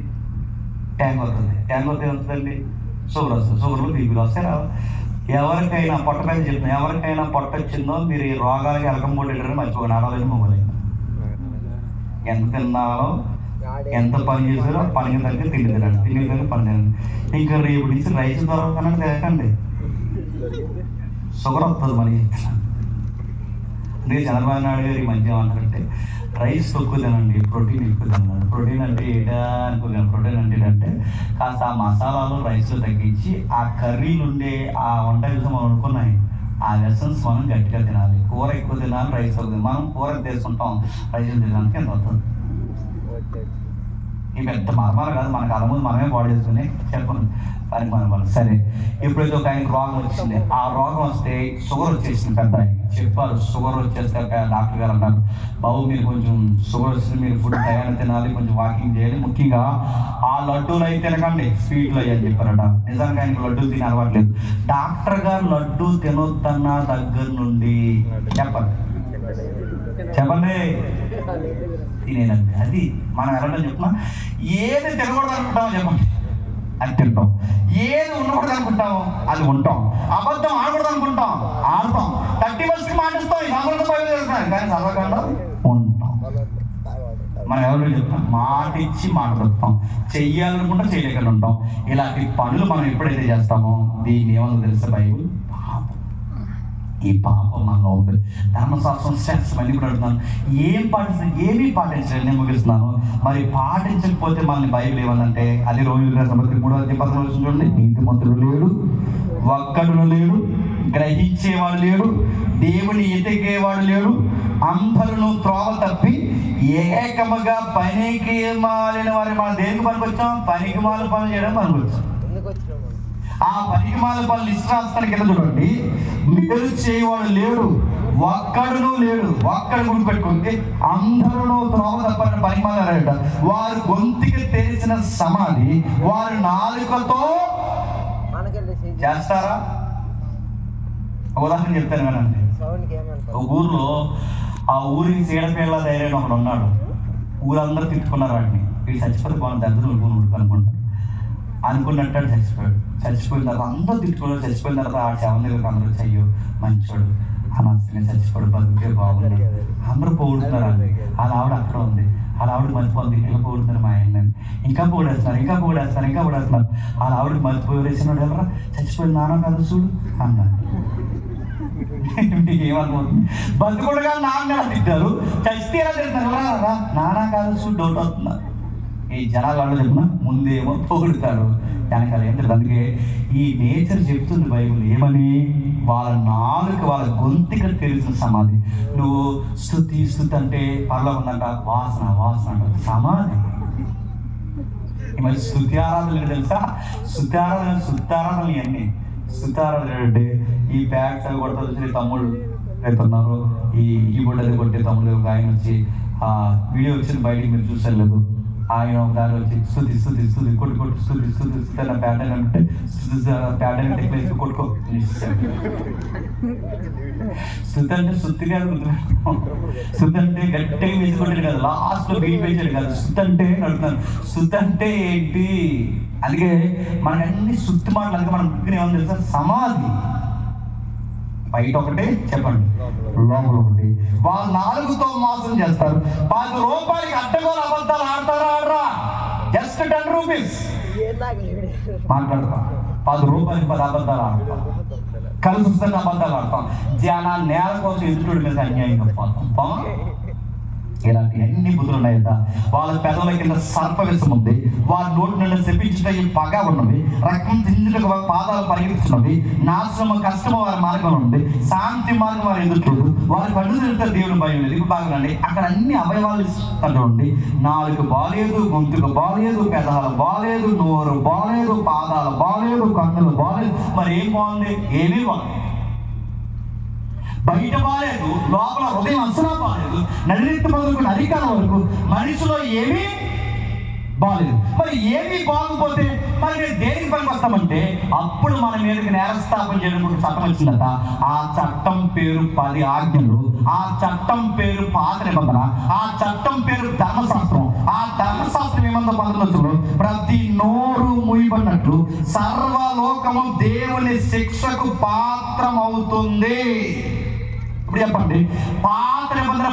ట్యాంక్ వస్తుంది. ట్యాంక్ వస్తే ఏమవుతుందండి? షుగర్ వస్తుంది. షుగర్లు బీపీలు వస్తాయి. ఎవరికైనా పొట్ట పైన చెప్తున్నా, ఎవరికైనా పొట్ట వచ్చిందో మీరు ఈ రోగాలకి ఎలకంబోటి మర్చిపోకండి. ఆడలేదు మొగలేదు, ఎంత తిన్నాలో ఎంత పని చేసారో పనికి తగ్గ తిండి తినండి, తిండి తగ్గ పని తినండి. ఇంకా రేపు నుంచి రైస్ దొరకనండి తినకండి, షుగర్ వస్తుంది మనకి. అందుకే చంద్రబాబు నాయుడు గారు ఈ మధ్య ఏమంటారంటే రైస్ తక్కువ తినండి, ప్రోటీన్ ఎక్కువ తినండి. ప్రోటీన్ అంటే ఏటా అనుకోలేను. ప్రోటీన్ అంటే ఏంటంటే కాస్త ఆ మసాలాలు రైస్లో తగ్గించి ఆ కర్రీలు ఉండే ఆ వంట విషయం మనం అనుకున్నాయి, ఆ లెసన్స్ మనం గట్టిగా తినాలి. కూర ఎక్కువ తినాలి, రైస్ తక్కువ తినాలి. మనం కూర తీసుకుంటాం, రైస్ తినడానికి ఎంత అవుతుంది? ఈ పెద్ద మర్మాలు కాదు, మనకు అలా ముందు మనమే బాడీ చేసుకుని చెప్పండి పని మనం. సరే, ఎప్పుడైతే ఒక ఆయన రోగం వచ్చింది, ఆ రోగం వస్తే షుగర్ వచ్చేసింది. పెద్ద ఆయన చెప్పారు, షుగర్ వచ్చేస్తే డాక్టర్ గారు అన్నారు, బాబు మీరు కొంచెం షుగర్ వచ్చింది, మీరు ఫుడ్ టయాన్ని తినాలి, కొంచెం వాకింగ్ చేయాలి, ముఖ్యంగా ఆ లడ్డూలు అయితే తినకండి, స్వీట్లు అయ్యని చెప్పారట. నిజంగా ఆయనకు లడ్డూలు తిని అలవాట్లేదు. డాక్టర్ గారు లడ్డూ తినొద్దన్న దగ్గర నుండి చెప్పండి తినేదండి. అది మనం ఎలా చెప్తున్నా, ఏది తినకూడదు అనుకుంటామో చెప్పండి అది తింటాం, ఏది ఉండకూడదు అనుకుంటామో అది ఉంటాం, అబద్ధం ఆడకూడదు అనుకుంటాం ఆడతాం, 30 వర్షకి మాటిస్తాం, ఈ సంవత్సరం కానీ చదవకుండా ఉంటాం. మనం ఎవరు చెప్తాం? మాట ఇచ్చి మాట తప్పుతాం, చెయ్యాలనుకుంటే చేయలేకుండా ఉంటాం. ఇలాంటి పనులు మనం ఎప్పుడైతే చేస్తామో దీన్ని ఏమన్నా తెలుసా బైబుల్? పాపం. ఈ పాపం మనలో ఉంది. ధర్మశాస్త్రం శాస్త్రం అన్ని కూడా అడుగుతున్నాను, ఏమీ పాటించలేదు. నేను ముగిస్తున్నాను. మరి పాటించకపోతే మనల్ని బైబిల్ ఏమన్నంటే, అది రోమిలికి రాసిన పత్రిక 3:10 చూడండి. నీతిమంతుడు లేడు, ఒక్కడును లేడు, గ్రహించేవాడు లేడు, దేవుని ఎతికేవాడు లేడు, అందరూ త్రోవ తప్పి ఏకముగా పనికి మాలిన వారి. మనం దేనికి పనికొచ్చాం? పనికి మాల పనులు చేయడం పనికొచ్చాం. ఆ పనికి మాల పనులు ఇష్టాస్తాను కింద చూడండి. మేలు చేయవాడు లేడు, ఒక్కడును లేడు. ఒక్కడు గుర్తుపెట్టుకుంటే అందరూ త్రోవ తప్పని పనికి మాలారట. వారు గొంతుకి తెరిచిన సమాధి వారు నాలుకతో చేస్తారా? ఉదాహరణ చెప్తాను వినండి. ఒక ఊర్లో ఆ ఊరికి చీడపేళ్ళ ధైర్యం ఒకడు ఉన్నాడు. ఊరందరూ తిట్టుకున్నారు వాడిని. వీడు చచ్చిపోతే బాగుంది, దగ్గర అనుకుంటారు. అనుకున్నట్టు చచ్చిపోయిన తర్వాత అందరూ తిట్టుకున్నారు. చచ్చిపోయిన తర్వాత ఆ శవం దగ్గరకు అందరూ చెయ్యో మంచోడు, అనవసరంగా చచ్చిపోడు, బతుకే బాగుంది, అందరూ పోగొడుతున్నారు. అది ఆవిడ అక్కడ ఉంది, అలా ఆవిడ మర్చిపోతుంది. ఇంకా పోగొడుతున్నారు మా ఆయన, ఇంకా పోగొడేస్తున్నారు. అలా ఆవిడకి మర్చిపోయేసినాడు. ఎవరా చచ్చిపోయిన నాన్న కాదు చూడు అన్నారు. ఏమనుకుంటుంది? బతుకుడుగా నాన్న తింటారు, చచ్చితే ఎలా తింటారు? ఎవరా నాన్న కాదు చూడు డౌట్ అవుతున్నారు. ఈ జనాలు వాళ్ళు చెప్పిన ముందేమో పొగుడుతారు, వెనకాల ఏం తెలియదు. అందుకే ఈ నేచర్ చెప్తుంది బైబిల్ ఏమని? వాళ్ళ నాలుక, వాళ్ళ గొంతుకి తెలిసిన సమాధి. నువ్వు స్తుతి అంటే పర్లో ఉందంట, వాసన అంట సమాధి. మరి స్తుతి ఆరాధనలు తెలుసా? స్తుతారాధనలు ఇవన్నీ. స్తుతారాధన అంటే ఈ ప్యాక్స్ అవి కొడతా వచ్చి తమ్ముళ్ళు పెడుతున్నారు, ఈ కీబోర్డ్ అది కొట్టే తమ్ముడు ఒక ఆయన వచ్చి ఆ వీడియో వచ్చిన బయటికి మీరు చూసలేదు. ఆయన ఒకసారి వచ్చి స్తుతి కొట్టు స్తుతి అన్న ప్యాటర్న్ అంటే ప్యాటర్న్ టెక్నిక్స్ కొట్టుకో. స్తుతి అంటే స్తుతిగా స్తుతి అంటే గట్టిగా వేసుకుంటాడు కదా, లాస్ట్ లో బీట్ వేసాడు కదా. స్తుతి అంటే నడుతున్నాను. స్తుతి అంటే ఏంటి? అందుకే మనకి అన్ని స్తుతి మాటలు. అందుకే మనం ఏమని తెలుసా? సమాధి. బయట ఒకటి చెప్పండి, లోపల ఒకటి. వాళ్ళు నాలుగుతో మోసం చేస్తారు. 10 రూపాయలకి అడ్డగోలు అబద్ధాలు ఆడరా? జస్ట్ 10 రూపీస్ మాట్లాడతాం. 10 రూపాయలకి 10 అబద్ధాలు ఆడతాం. కలిసి వస్తే అబద్ధాలు ఆడతాం. జనాలు నేల కోసం ఎదుటి మీద అన్యాయంగా పోతాం. ఇలాంటి అన్ని బుద్ధులు ఉన్నాయి కదా. వాళ్ళ పెదవుల కింద సర్ప విషం ఉంది, వారి నోటి నుండి శపించుట పగ ఉన్నది, రక్తం తిందుటకు పాదాలు పరిగెత్తున్నవి, నాశనము కష్టము వారి మార్గం ఉంది, శాంతి మార్గం వారి ఎదుర్కోదు, వారి కళ్ళు తిరుగుతారు, దేవుని భయం లేదు. ఇప్పుడు బాగుందండి. అక్కడ అన్ని అవయవాలు ఇస్తుండీ. నాలుగు బాలేదు, గొంతుకు బాలేదు, పెదాలు బాలేదు, నోరు బాలేదు, పాదాలు బాలేదు, కన్నులు బాలేదు. మరి ఏం బాగుంది? ఏమీ బాగుంది. బయట బాలేదు, లోపల హృదయం అసలు బాలేదు. నడినెత్తి మొదలుకున్న అధికారం వరకు మనిషిలో ఏమీ బాలేదు. మరి ఏమీ బాగుపోతే మరి నేను దేనికి పనికి వస్తామంటే, అప్పుడు మన మీదకి నేరస్థాపన చేయడం చట్టం వచ్చిందట. ఆ చట్టం పేరు 10 ఆజ్ఞలు, ఆ చట్టం పేరు పాత నిబంధన, ఆ చట్టం పేరు ధర్మశాస్త్రం. ఆ ధర్మశాస్త్రం ఏమందో 19 ప్రతి నోరు మూయబడినట్లు సర్వలోకము దేవుని శిక్షకు పాత్రమవుతుంది. ఇప్పుడు చెప్పండి, పాత నిబంధన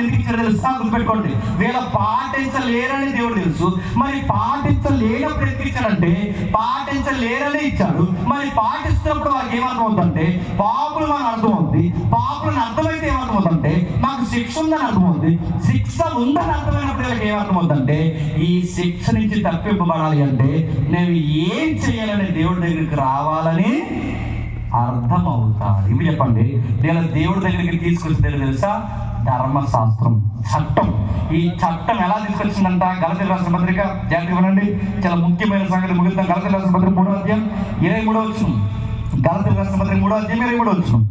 ఎందుకు ఇచ్చారు తెలుసా? గుర్తుపెట్టుకోండి. వీళ్ళ పాటించలేరని దేవుడు తెలుసు. మరి పాటించలేనప్పుడు ఎందుకు ఇచ్చాడంటే, పాటించలేరని ఇచ్చాడు. మరి పాటిస్తున్నప్పుడు వాళ్ళకి ఏమర్థం అవుతుందంటే, పాపులు మనకు అర్థం అవుతుంది. పాపులను అర్థమైతే ఏమర్థం అవుతుందంటే, మాకు శిక్ష ఉందని అర్థం అవుతుంది. శిక్ష ఉందని అర్థమైనప్పుడు వీళ్ళకి ఏమర్థం అవుతుందంటే, ఈ శిక్ష నుంచి తప్పింపబడాలి అంటే నేను ఏం చేయాలని దేవుడి దగ్గరికి రావాలని అర్థం అవుతాడు. ఇవి చెప్పండి, నేను దేవుడి దగ్గరికి తీసుకొచ్చి తెలుసా? ధర్మశాస్త్రం, చట్టం. ఈ చట్టం ఎలా తీసుకొచ్చిందంట? గలతీయులకు రాసిన పత్రిక, జాగ్రత్తగా వినండి, చాలా ముఖ్యమైన సంగతి ముగిద్దాం. గలతీయులకు రాసిన పత్రిక 3వ అధ్యాయం 23వ వచనం. గలతీయులకు రాసిన పత్రిక 3వ అధ్యాయం 23వ వచనం.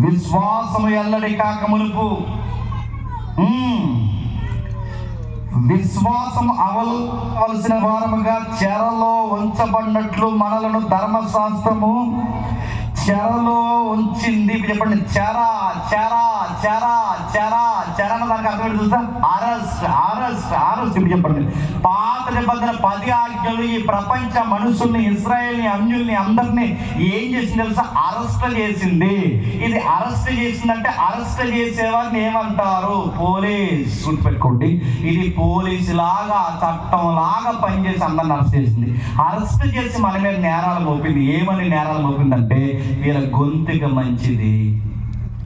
విశ్వాసము ఎల్లడి కాక మునుపు విశ్వాసం అవలసిన వారముగా చెరలో ఉంచబడినట్లు మనలను ధర్మశాస్త్రము చెరలో ఉంచింది. చెప్పండి, చెర చెర చెర చెర చెర అన్న దానికి అర్థం ఏంటి తెలుసా? Arrest arrest arrest. ఇప్పుడు చెప్పండి, పాత నిబంధన 10 ఆజ్ఞలు ఈ ప్రపంచ మనుషుల్ని, ఇశ్రాయేల్ని, అన్యుల్ని అందరినీ ఏం చేసింది తెలుసా? అరెస్ట్ చేసింది. ఇది అరెస్ట్ చేసిందంటే అరెస్ట్ చేసేవారిని ఏమంటారు? పోలీస్. గుర్తుపెట్టుకోండి, ఇది పోలీసు లాగా, చట్టం లాగా పనిచేసి అందరిని అరెస్ట్ చేసింది. అరెస్ట్ చేసి మన మీద నేరాలు మోపింది. ఏమని నేరాలు మోపిందంటే, వీళ్ళ గొంతుక మంచిది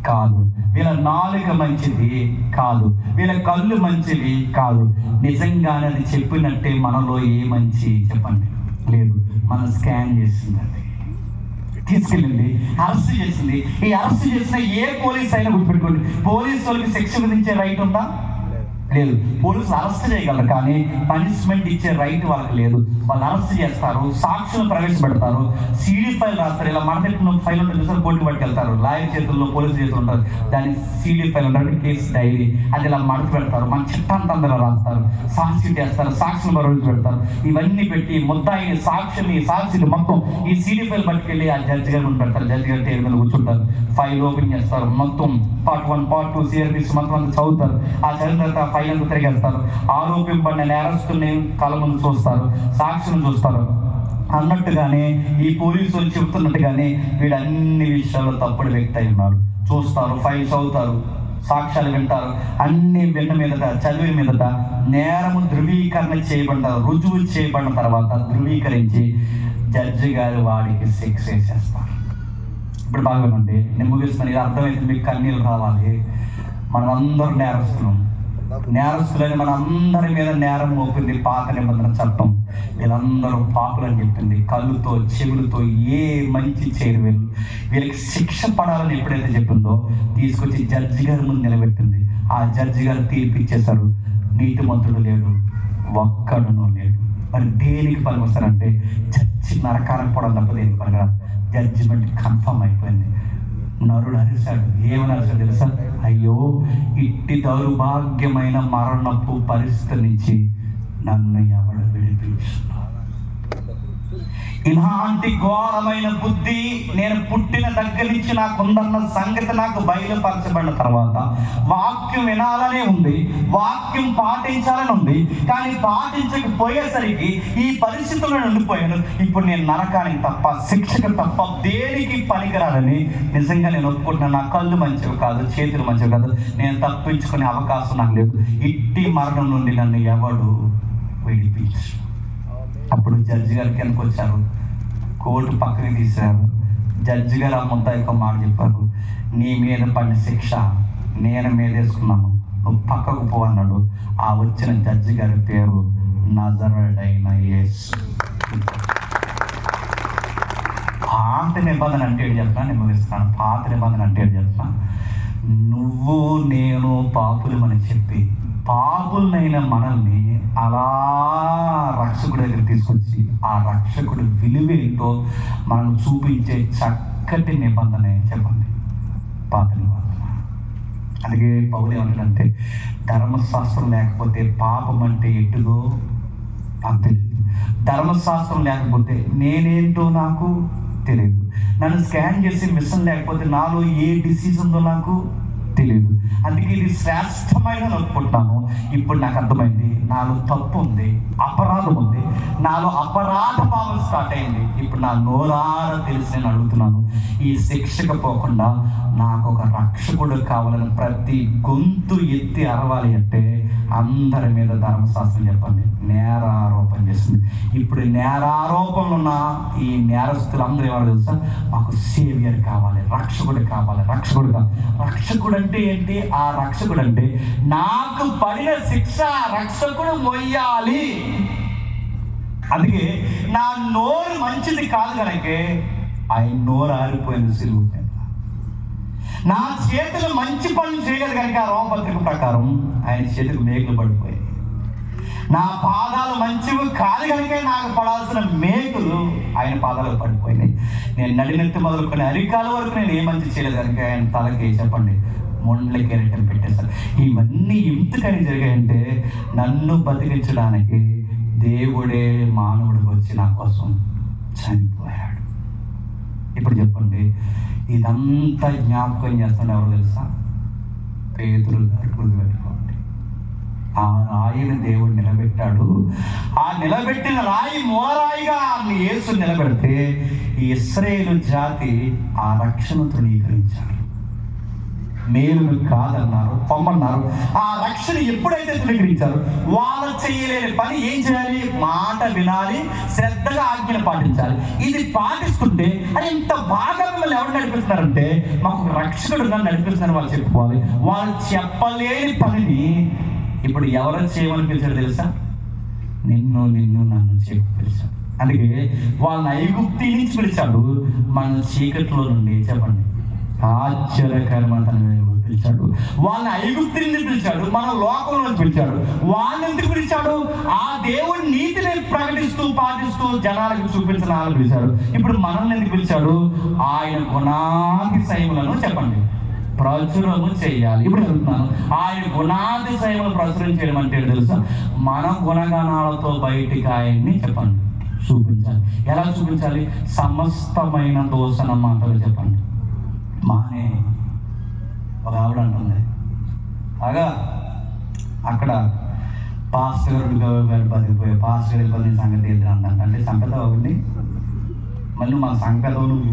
కాదు, వీళ్ళ నాలుక మంచిది కాదు, వీళ్ళ కళ్ళు మంచిది కాదు. నిజంగానే అది చెప్పినట్టే మనలో ఏ మంచి చెప్పండి లేదు. మనం స్కాన్ చేసిందండి, తీసుకెళ్ళింది, అరెస్ట్ చేసింది. ఈ అరెస్ట్ చేసిన ఏ పోలీస్ అయినా గుర్తుపెట్టుకోండి, పోలీసు వాళ్ళకి శిక్ష విధించే రైట్ ఉందా? లేదు. పోలీసులు అరెస్ట్ చేయగలరు, కానీ పనిష్మెంట్ ఇచ్చే రైట్ వాళ్ళకి లేదు. వాళ్ళు అరెస్ట్ చేస్తారు, సాక్షులు ప్రవేశపెడతారు, సిడి ఫైల్ రాస్తారు. ఇలా మనపెట్టిన ఫైల్ ఉంటుంది సార్, కోర్టుకు పట్టుకెళ్తారు. లాయర్ చేతుల్లో, పోలీసు చేతులు ఉంటారు, దాన్ని సిడి ఫైల్ ఉంటుంది, కేసు డైరీ. అది ఇలా మడత పెడతారు, మన చట్టాంతా అందరూ రాస్తారు, సాక్షి చేస్తారు, సాక్షులు ప్రవేశపెడతారు. ఇవన్నీ పెట్టి ముద్దాయిని, సాక్షిని మొత్తం ఈ సిడి ఫైల్ పట్టుకెళ్ళి ఆ జడ్జి గారు ముందు పెడతారు. జడ్జి గారు టేబుల్ మీద కూర్చుంటారు, ఫైల్ ఓపెన్ చేస్తారు, మొత్తం పార్ట్ 1 పార్ట్ 2 సిఆర్పిసి మొత్తం అంతా చదువుతారు. ఆ చదివిన తర్వాత ఫైల్ అంతా తిరిగేస్తారు. ఆరోపింపడిన నేరస్తుల్ని కళ్ళ ముందు చూస్తారు, సాక్షులను చూస్తారు. అన్నట్టుగానే ఈ పోలీసులు చెబుతున్నట్టుగానే వీడు అన్ని విషయాల్లో తప్పుడు వ్యక్తి అయి ఉన్నాడు. చూస్తారు, ఫైల్ చదువుతారు, సాక్ష్యాలు వింటారు. అన్ని విన్న మీదట, చదివిన మీదట నేరము ధృవీకరణ చేయబడ్డ, రుజువు చేయబడిన తర్వాత ధృవీకరించి జడ్జి గారు వాడికి శిక్ష వేసేస్తారు. ఇప్పుడు బాగుందండి, నేను ముగిస్తున్నాను. ఇది అర్థమైతే మీకు కన్నీళ్ళు రావాలి. మనం అందరూ నేరస్తులని మన అందరి మీద నేరం మోపింది పాత నిబంధన చట్టం. వీళ్ళందరూ పాపులని చెప్పింది. కళ్ళుతో, చెవులతో ఏ మంచి చేయరు వీళ్ళు. వీళ్ళకి శిక్ష పడాలని ఎప్పుడైతే చెప్పిందో తీసుకొచ్చి జడ్జి గారి ముందు నిలబెట్టింది. ఆ జడ్జి గారు తీర్పిచ్చేశారు, నీతిమంతుడు లేడు, ఒక్కడునూ లేడు. మరి దేనికి పని వస్తారంటే జడ్జి నరకానికి పడడం తప్ప దేనికి పనికిరాదు. జడ్జిమెంట్ కన్ఫర్మ్ అయిపోయింది. నరుడు అరిశాడు. ఏమని అరిశాడు తెలుసా? అయ్యో, ఇట్టి దౌర్భాగ్యమైన మరణపు పరిస్థితి నుంచి నన్ను ఎవడు విడిపించు. ఇలాంటి ఘోరమైన బుద్ధి నేను పుట్టిన దగ్గర నుంచి నాకుందన్న సంగతి నాకు బయలుపరచబడిన తర్వాత వాక్యం వినాలనే ఉంది, వాక్యం పాటించాలని ఉంది, కానీ పాటించకపోయేసరికి ఈ పరిస్థితుల్లో ఉండిపోయాను. ఇప్పుడు నేను నరకానికి తప్ప, శిక్షకు తప్ప దేనికి పనికిరాలని నిజంగా నేను ఒప్పుకుంటున్నాను. నా కళ్ళు మంచివి కాదు, చేతులు మంచివి కాదు, నేను తప్పించుకునే అవకాశం నాకు లేదు. ఇట్టి మరణం నుండి నన్ను ఎవడు విడిపించు. అప్పుడు జడ్జి గారి కిందకు వచ్చారు, కోర్టు పక్కకి తీశారు. జడ్జి గారు ఆ ముద్దాయి ఒక మాట చెప్పారు, నీ మీద పడిన శిక్ష నేను మీదేసుకున్నాను, నువ్వు పక్కకు పో అన్నాడు. ఆ వచ్చిన జడ్జి గారి పేరు నజరేయుడైన యేసు. పాత నిబంధన అంటే ఏంటి చెప్తాను, నేను ముగిస్తాను. పాత నిబంధన అంటే ఏంటి చెప్తాను, నువ్వు నేను పాపులమని చెప్పి పాపులనైన మనల్ని అలా రక్షకుడి దగ్గర తీసుకొచ్చి ఆ రక్షకుడు విలువేంటో మనం చూపించే చక్కటి నిబంధన చెప్పండి, పాత నిబంధన. అందుకే పౌలు ఏమంటాడంటే, ధర్మశాస్త్రం లేకపోతే పాపం అంటే ఎట్టుదో నాకు తెలియదు, ధర్మశాస్త్రం లేకపోతే నేనేంటో నాకు తెలియదు, నన్ను స్కాన్ చేసి మిషన్ లేకపోతే నాలో ఏ డిసీజ్ ఉందో నాకు తెలియదు. అందుకే ఇది శ్రేష్టమైన ఒప్పుకుంటాను. ఇప్పుడు నాకు అర్థమైంది, నాలో తప్పు ఉంది, అపరాధం ఉంది, నాలో అపరాధ భావం స్టార్ట్ అయింది. ఇప్పుడు నా నోరార తెలిసి నేను అడుగుతున్నాను, ఈ శిక్షకు పోకుండా నాకు ఒక రక్షకుడు కావాలని ప్రతి గొంతు ఎత్తి అరవాలి అంటే అందరి మీద ధర్మశాస్త్రం చెప్పండి నేరారోపణ చేస్తుంది. ఇప్పుడు నేరారోపణలు ఉన్న ఈ నేరస్తులు అందరూ ఏమో తెలుసా, మాకు సేవియర్ కావాలి, రక్షకుడు కావాలి, రక్షకుడు కావాలి. రక్షకుడు అంటే ఏంటి? ఆ రక్షకుడు అంటే నాకు పడిన శిక్ష రక్షకుడు మొయ్యాలి. అందుకే నా నోరు మంచిది కాదు కనుకే ఆయన నోరు ఆరిపోయింది సిలువ మీద. నా చేతులు మంచి పనులు చేయలేదు కనుక రోమపత్రిక ప్రకారం ఆయన చేతులకు మేకులు పడిపోయాయి. నా పాదాలు మంచివి కాదు కనుక నాకు పడాల్సిన మేకులు ఆయన పాదాలకు పడిపోయినాయి. నేను నడినెత్తి మొదలుకొని అరికాల వరకు నేను ఏ మంచి చేయలేదు కనుక ఆయన తలకి చెప్పండి మొండ్లకి రిటర్న్ పెట్టేశారు. ఇవన్నీ ఎందుకని జరిగాయంటే నన్ను బతికించడానికి దేవుడే మానవుడికి వచ్చి నా కోసం చనిపోయాడు. ఇప్పుడు చెప్పండి, ఇదంతా జ్ఞాపకం చేస్తాను ఎవరు తెలుసా? పేతురు గారు. గుర్తుపెట్టుకోండి, ఆ రాయిని దేవుడు నిలబెట్టాడు. ఆ నిలబెట్టిన రాయి మూలరాయిగా యేసు నిలబెడితే ఈ ఇశ్రాయేలు జాతి ఆ రక్షణ తృణీకరించారు. మేలును కాదన్నారు, పొమ్మన్నారు. ఆ రక్షణ ఎప్పుడైతే తృణీకరించారు, వాళ్ళు చేయలేని పని ఏం చేయాలి? మాట వినాలి, శ్రద్ధగా ఆజ్ఞలు పాటించాలి. ఇది పాటిస్తుంటే అది ఇంత బాగా మిమ్మల్ని ఎవరు నడిపిస్తున్నారంటే, మాకు రక్షకుడు నన్ను నడిపిస్తున్నారు వాళ్ళు చెప్పుకోవాలి. వాళ్ళు చెప్పలేని పనిని ఇప్పుడు ఎవరు చేయమని పిలిచారు తెలుసా? నిన్ను నన్ను చెప్పి పిలిచాడు. అందుకే వాళ్ళని ఐగుప్తి నుంచి పిలిచాడు, మన చీకట్లో నుండి చెప్పండి ఆశ్చర్యకరమైన పిలిచాడు. వాళ్ళని ఐగుప్తి నుండి పిలిచాడు, మన లోకంలో పిలిచాడు. వాళ్ళని ఎందుకు పిలిచాడు? ఆ దేవుడి నీతిని ప్రకటిస్తూ పాటిస్తూ జనాలకు చూపించడానికి పిలిచాడు. ఇప్పుడు మనల్ని ఎందుకు పిలిచాడు? ఆయన గుణాతిశయములను చెప్పండి ప్రచురము చేయాలి. ఇప్పుడు చెప్తున్నాను, ఆయన గుణాతిశయములు ప్రచురం చేయడం అంటే తెలుసా? మన గుణగణాలతో బయటికి ఆయన్ని చెప్పండి చూపించాలి. ఎలా చూపించాలి? సమస్తమైన దోషణ మాటలు చెప్పండి మానే. ఒక ఆవిడ అంటుంది, బాగా అక్కడ పాస్టర్ గారు బతికిపోయే పాస్టర్ గారి ఇబ్బంది సంగతి ఏంటి అందంట. అంటే సంపద ఒకటి, మళ్ళీ మన సంపద నువ్వు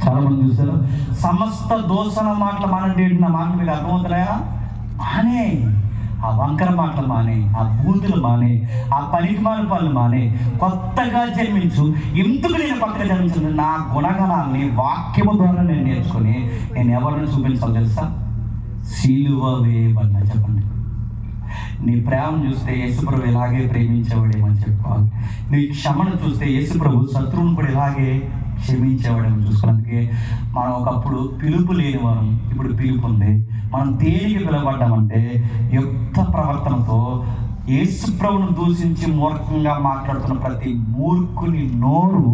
చాలా మంది చూస్తారు. సమస్త దోషణ మాటలు మానంటే నా మాటలు మీకు అర్థమవుతున్నాయా? మానే ఆ వంకర మాటలు మానే, ఆ బూతులు మానే, ఆ పనికిమాల పనులు మానే, కొత్తగా జన్మించు. ఎందుకు నేను కొత్తగా జన్మించను? నా గుణగణాలని వాక్యము ద్వారా నేను నేర్చుకొని నేను ఎవరిని చూపించాలి తెలుసా? సిలువ వేయబడిన చెప్పండి. నీ ప్రేమ చూస్తే యేసుప్రభు ఇలాగే ప్రేమించేవాడేమని చెప్పుకోవాలి. నీ క్షమను చూస్తే యేసుప్రభు శత్రువును కూడా ఇలాగే క్షమించేవాడేమో చూసుకోవడానికి. మనం ఒకప్పుడు పిలుపు లేని వారం, ఇప్పుడు పిలుపు ఉంది. మనం దేనికి పిలవడ్డామంటే యుక్త ప్రవర్తనతో యేసుప్రభును దూషించి మూర్ఖంగా మాట్లాడుతున్న ప్రతి మూర్ఖుని నోరు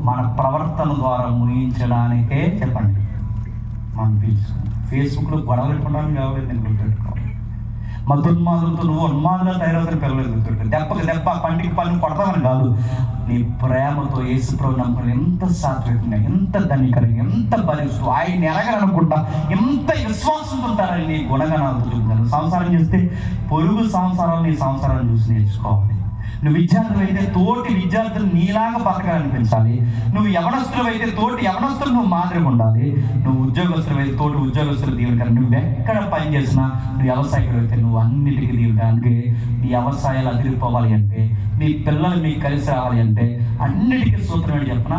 మన ప్రవర్తన ద్వారా ముగించడానికే చెప్పండి మనం పిలుచుకోండి. ఫేస్బుక్లో గొడవ పెట్టుకోవడానికి కావాలి, నేను గుర్తుపెట్టుకోవాలి. మతోన్మాదులతో నువ్వు ఉన్మాదులా తయారవుతాను పిల్లలు గుర్తుపెట్టు. దెబ్బకి దెబ్బ, పంటికి పని కొడతామని కాదు, నీ ప్రేమతో యేసుప్రభు నమ్మకం ఎంత సాత్వికంగా, ఎంత ధనికరంగా, ఎంత భరిస్తూ ఆయన ఎరగలనుకుంటా ఎంత విశ్వాసంతో ఉంటారని నీ గుణగణాలతో చూపుతాను. సంసారం చేస్తే పొరుగు సంసారాలు నీ సంసారాన్ని చూసి నేర్చుకోవాలి. నువ్వు విద్యార్థులు అయితే తోటి విద్యార్థులు నీలాగా బతకాలనిపించాలి. నువ్వు యవనస్తులు అయితే తోటి యవనస్తులు నువ్వు మాదిరిగా ఉండాలి. నువ్వు ఉద్యోగస్తులు అయితే తోటి ఉద్యోగస్తులు దీవెనకర. నువ్వు ఎక్కడ పని చేసినా, నువ్వు వ్యవసాయకులు అయితే నువ్వు అన్నిటికీ దీవెనకర. అందుకే నీ వ్యవసాయాలు అదిరిపోవాలి అంటే, నీ పిల్లలు మీకు కలిసి రావాలి అంటే అన్నిటికీ సూత్రం ఏంటి చెప్పిన?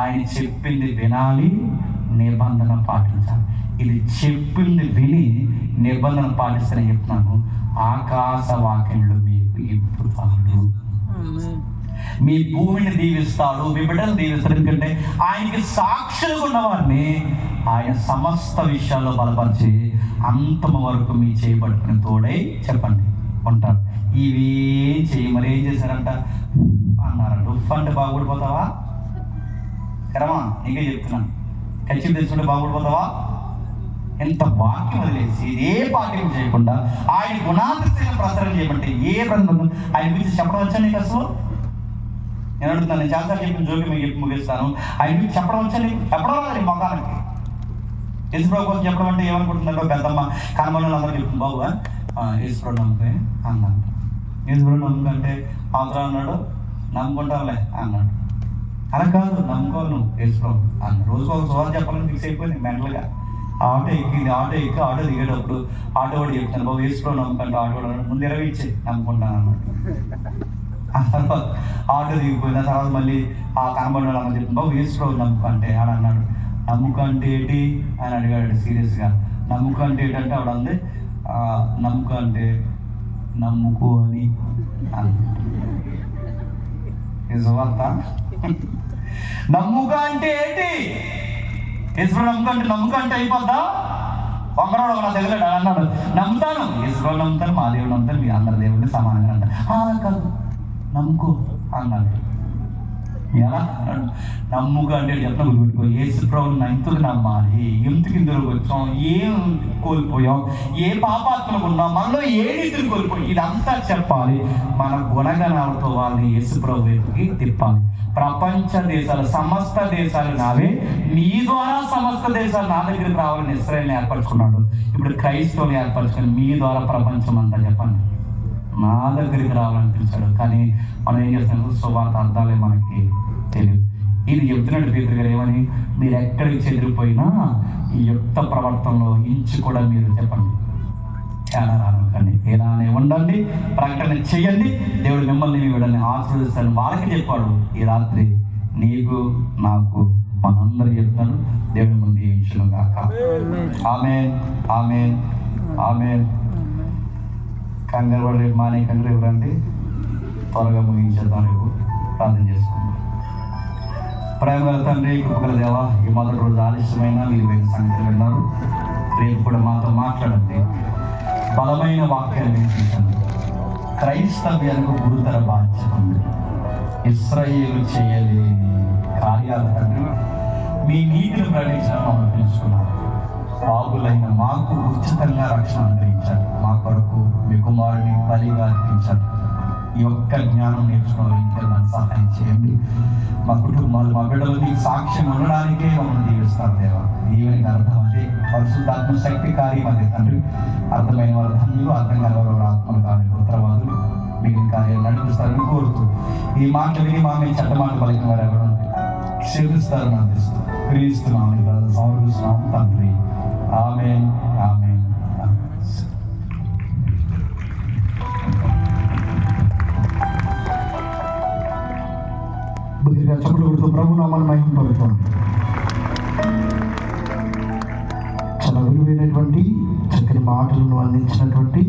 ఆయన చెప్పింది వినాలి, నిబంధన పాటించాలి. ఇది చెప్పింది విని నిబంధన పాటిస్తానని చెప్తున్నాను. ఆకాశ వాక్యంలో మీకు ఇప్పుతాడు, మీ భూమిని దీవిస్తాడు, మీ బిడ్డలు దీవిస్తాడు. ఎందుకంటే ఆయనకి సాక్షులుగా ఉన్నవారిని ఆయన సమస్త విషయాల్లో బలపరిచి అంతము వరకు మీ చేయబట్టుకుని తోడై చెప్పండి ఉంటాడు. ఇవి చెయ్యి. మరి ఏం చేశారంట అన్నారంట. ఉఫ్ అంటే బాగుపడిపోతావా? కరమా నీకే చెప్తున్నాను, ఖచ్చితంగా తెలుసుకుంటే బాగుపడిపోతావా? ఎంత వాక్యం వదిలేసి ఏ పాఠ్యం చేయకుండా ఆయన గుణాతిశయం ప్రసారం చేయమంటే ఏ బ్రహ్మ ఆయన గురించి చెప్పడం వచ్చా నీకు? అసలు నేను అడుగుతున్నాను, నేను చాలా చెప్పిన జోకి మీకు చెప్పి ముగిస్తాను. ఆయన గురించి చెప్పడం వచ్చా నీకు? చెప్పడం నీ మొఖానికి. యేసుప్రభు కోసం చెప్పడం అంటే ఏమనుకుంటున్నారో పెద్దమ్మ కనమలు అందరూ చెప్తుంది, బాబు యేసుప్రభు నమ్ముకే అన్నాడు. యేసుప్రభు నమ్ముకంటే అవసరం అన్నాడు, నమ్ముకుంటావులే అన్నాడు. అలా కాదు, నమ్ముకోవాలి నువ్వు యేసుప్రభు అన్నాడు. రోజుకు ఒక సోదరు చెప్పాలని ఫిక్స్ అయిపోయింది మెంటల్గా. ఆటో ఎక్కింది, ఆటో దిగేటప్పుడు ఆటో వాడు చెప్తాను, బాబు యేసుప్రభు నమ్ముకుంటే ఆటో వాడు ముందు 20 ఇచ్చే నమ్ముకుంటాను అన్నాడు. ఆ తర్వాత ఆటో దిగిపోయింది. ఆ తర్వాత మళ్ళీ ఆ కనబడిన అమ్మ చెప్తుంది, బాబు యేసుప్రభు నమ్ముకంటే అని అన్నాడు. నమ్ముకంటే ఏంటి అని అడిగాడు సీరియస్గా. నమ్ముకంటే ఏంటంటే ఆవిడ అంది, నమ్ముక అంటే నమ్ముకో అని సువార్త. నమ్ముక అంటే ఏంటి? యేసుప్రభు నమ్ముక అంటే అయిపోద్దా? ఒకరోడు ఒక దగ్గర అన్నాడు, నమ్ముతాను యేసుప్రభు నమ్ముతాను, మా దేవుడు నమ్ముతాను, మీ అందరి దేవుడిని సమానంగా అంటారు. అలా కాదు, నమ్ముకో అన్నాడు. ఎలా నమ్ముగా అంటే చెప్తున్నా గుర్తుపెట్టుకో, యేసు ప్రభువుని ఎంతకు నమ్మాలి, ఎందుకు ఇందులో వచ్చాం, ఏం కోల్పోయాం, ఏ పాపాత్మలు ఉన్నాం, మనలో ఏ రీతిని కోల్పోయాం, ఇదంతా చెప్పాలి. మన గుణగణాలతో వాళ్ళని యేసు ప్రభు వైపుకి తిప్పాలి. ప్రపంచ దేశాలు, సమస్త దేశాలు నావే, మీ ద్వారా సమస్త దేశాలు నా దగ్గరికి రావాలని ఇశ్రాయేలుని ఏర్పరచుకున్నాడు. ఇప్పుడు క్రైస్తవుని ఏర్పరచుకొని మీ ద్వారా ప్రపంచం అంతా చెప్పండి నా దగ్గరికి రావాలని పిలిచాడు. కానీ మనం ఏం చేస్తాం, సువార్త అర్థాలే మనకి తెలియదు. ఇది చెప్తున్నాడు పేతురు గారు ఏమని, మీరు ఎక్కడికి చెదిరిపోయినా ఈ యుక్త ప్రవర్తనలో ఇంచు కూడా మీరు చెప్పండి తేడా రానుకండి, ఇలానే ఉండండి, ప్రకటన చెయ్యండి, దేవుడు మిమ్మల్ని వీడని ఆశీర్వదిస్తాను. వాళ్ళకి చెప్పాడు ఈ రాత్రి నీకు నాకు మనందరూ చెప్తాడు. దేవుడి ముందు ఈ విషయం కాక ఆమేన్ ఆమేన్ ఆమేన్. కంగారు పడి రేపు మానే కంగారు ఇవ్వరండి, త్వరగా ముగించేద్దాం, రేపు ప్రార్థన చేసుకుందాం. ప్రేమగల తండ్రి, కృపగల దేవా, ఈ మొదటి రోజు ఆలస్యమైన మీరు సంగతి విన్నారు. రేపు కూడా మాతో మాట్లాడండి, బలమైన వాక్యాలు వినిపించండి. క్రైస్తవ్యానికి గురుతర బాధ్యత ఉంది. ఇశ్రాయేలు చేయలేని కార్యాలు తండ్రి మీ నీతిని ప్రకటించడం మమ్మల్ని తెలుసుకున్నారు. బాబులైన మాకు ఉచితంగా రక్షణ అనుగ్రహించారు. మా కొరకు మీ కుమారుని బలిగా అర్పించారు. ఈ యొక్క జ్ఞానం నేర్చుకోవాలి, ఇంకెళ్ళడానికి సహాయం చేయండి. మా కుటుంబాలు, మా బిడ్డలు మీకు సాక్ష్యం ఉండడానికే మమ్మల్ని దీవిస్తారు దేవా. దీవెనికి అర్థం అదే, పరిశుద్ధాత్మ శక్తి కార్యం అదే తండ్రి. అర్థమైన వారు ధన్యులు, అర్థం కాని వారు ఆత్మలు కానీ ఉత్తరవాదులు మిగిలిన కార్యాలు నడిపిస్తారని కోరుతూ ఈ మాట విని మా మీద చట్టమాట పలికిన వారు ఎవరు క్షమిస్తారని అనిపిస్తూ క్రీస్తున్నాము, సమర్పిస్తున్నాము తండ్రి. ఆమేన్ ఆమేన్. చెప్పులు కొడుతూ ప్రభు నామాన్ని మహిమ పలుకుతాం. చాలా విలువైనటువంటి చక్కని మాటలను అందించినటువంటి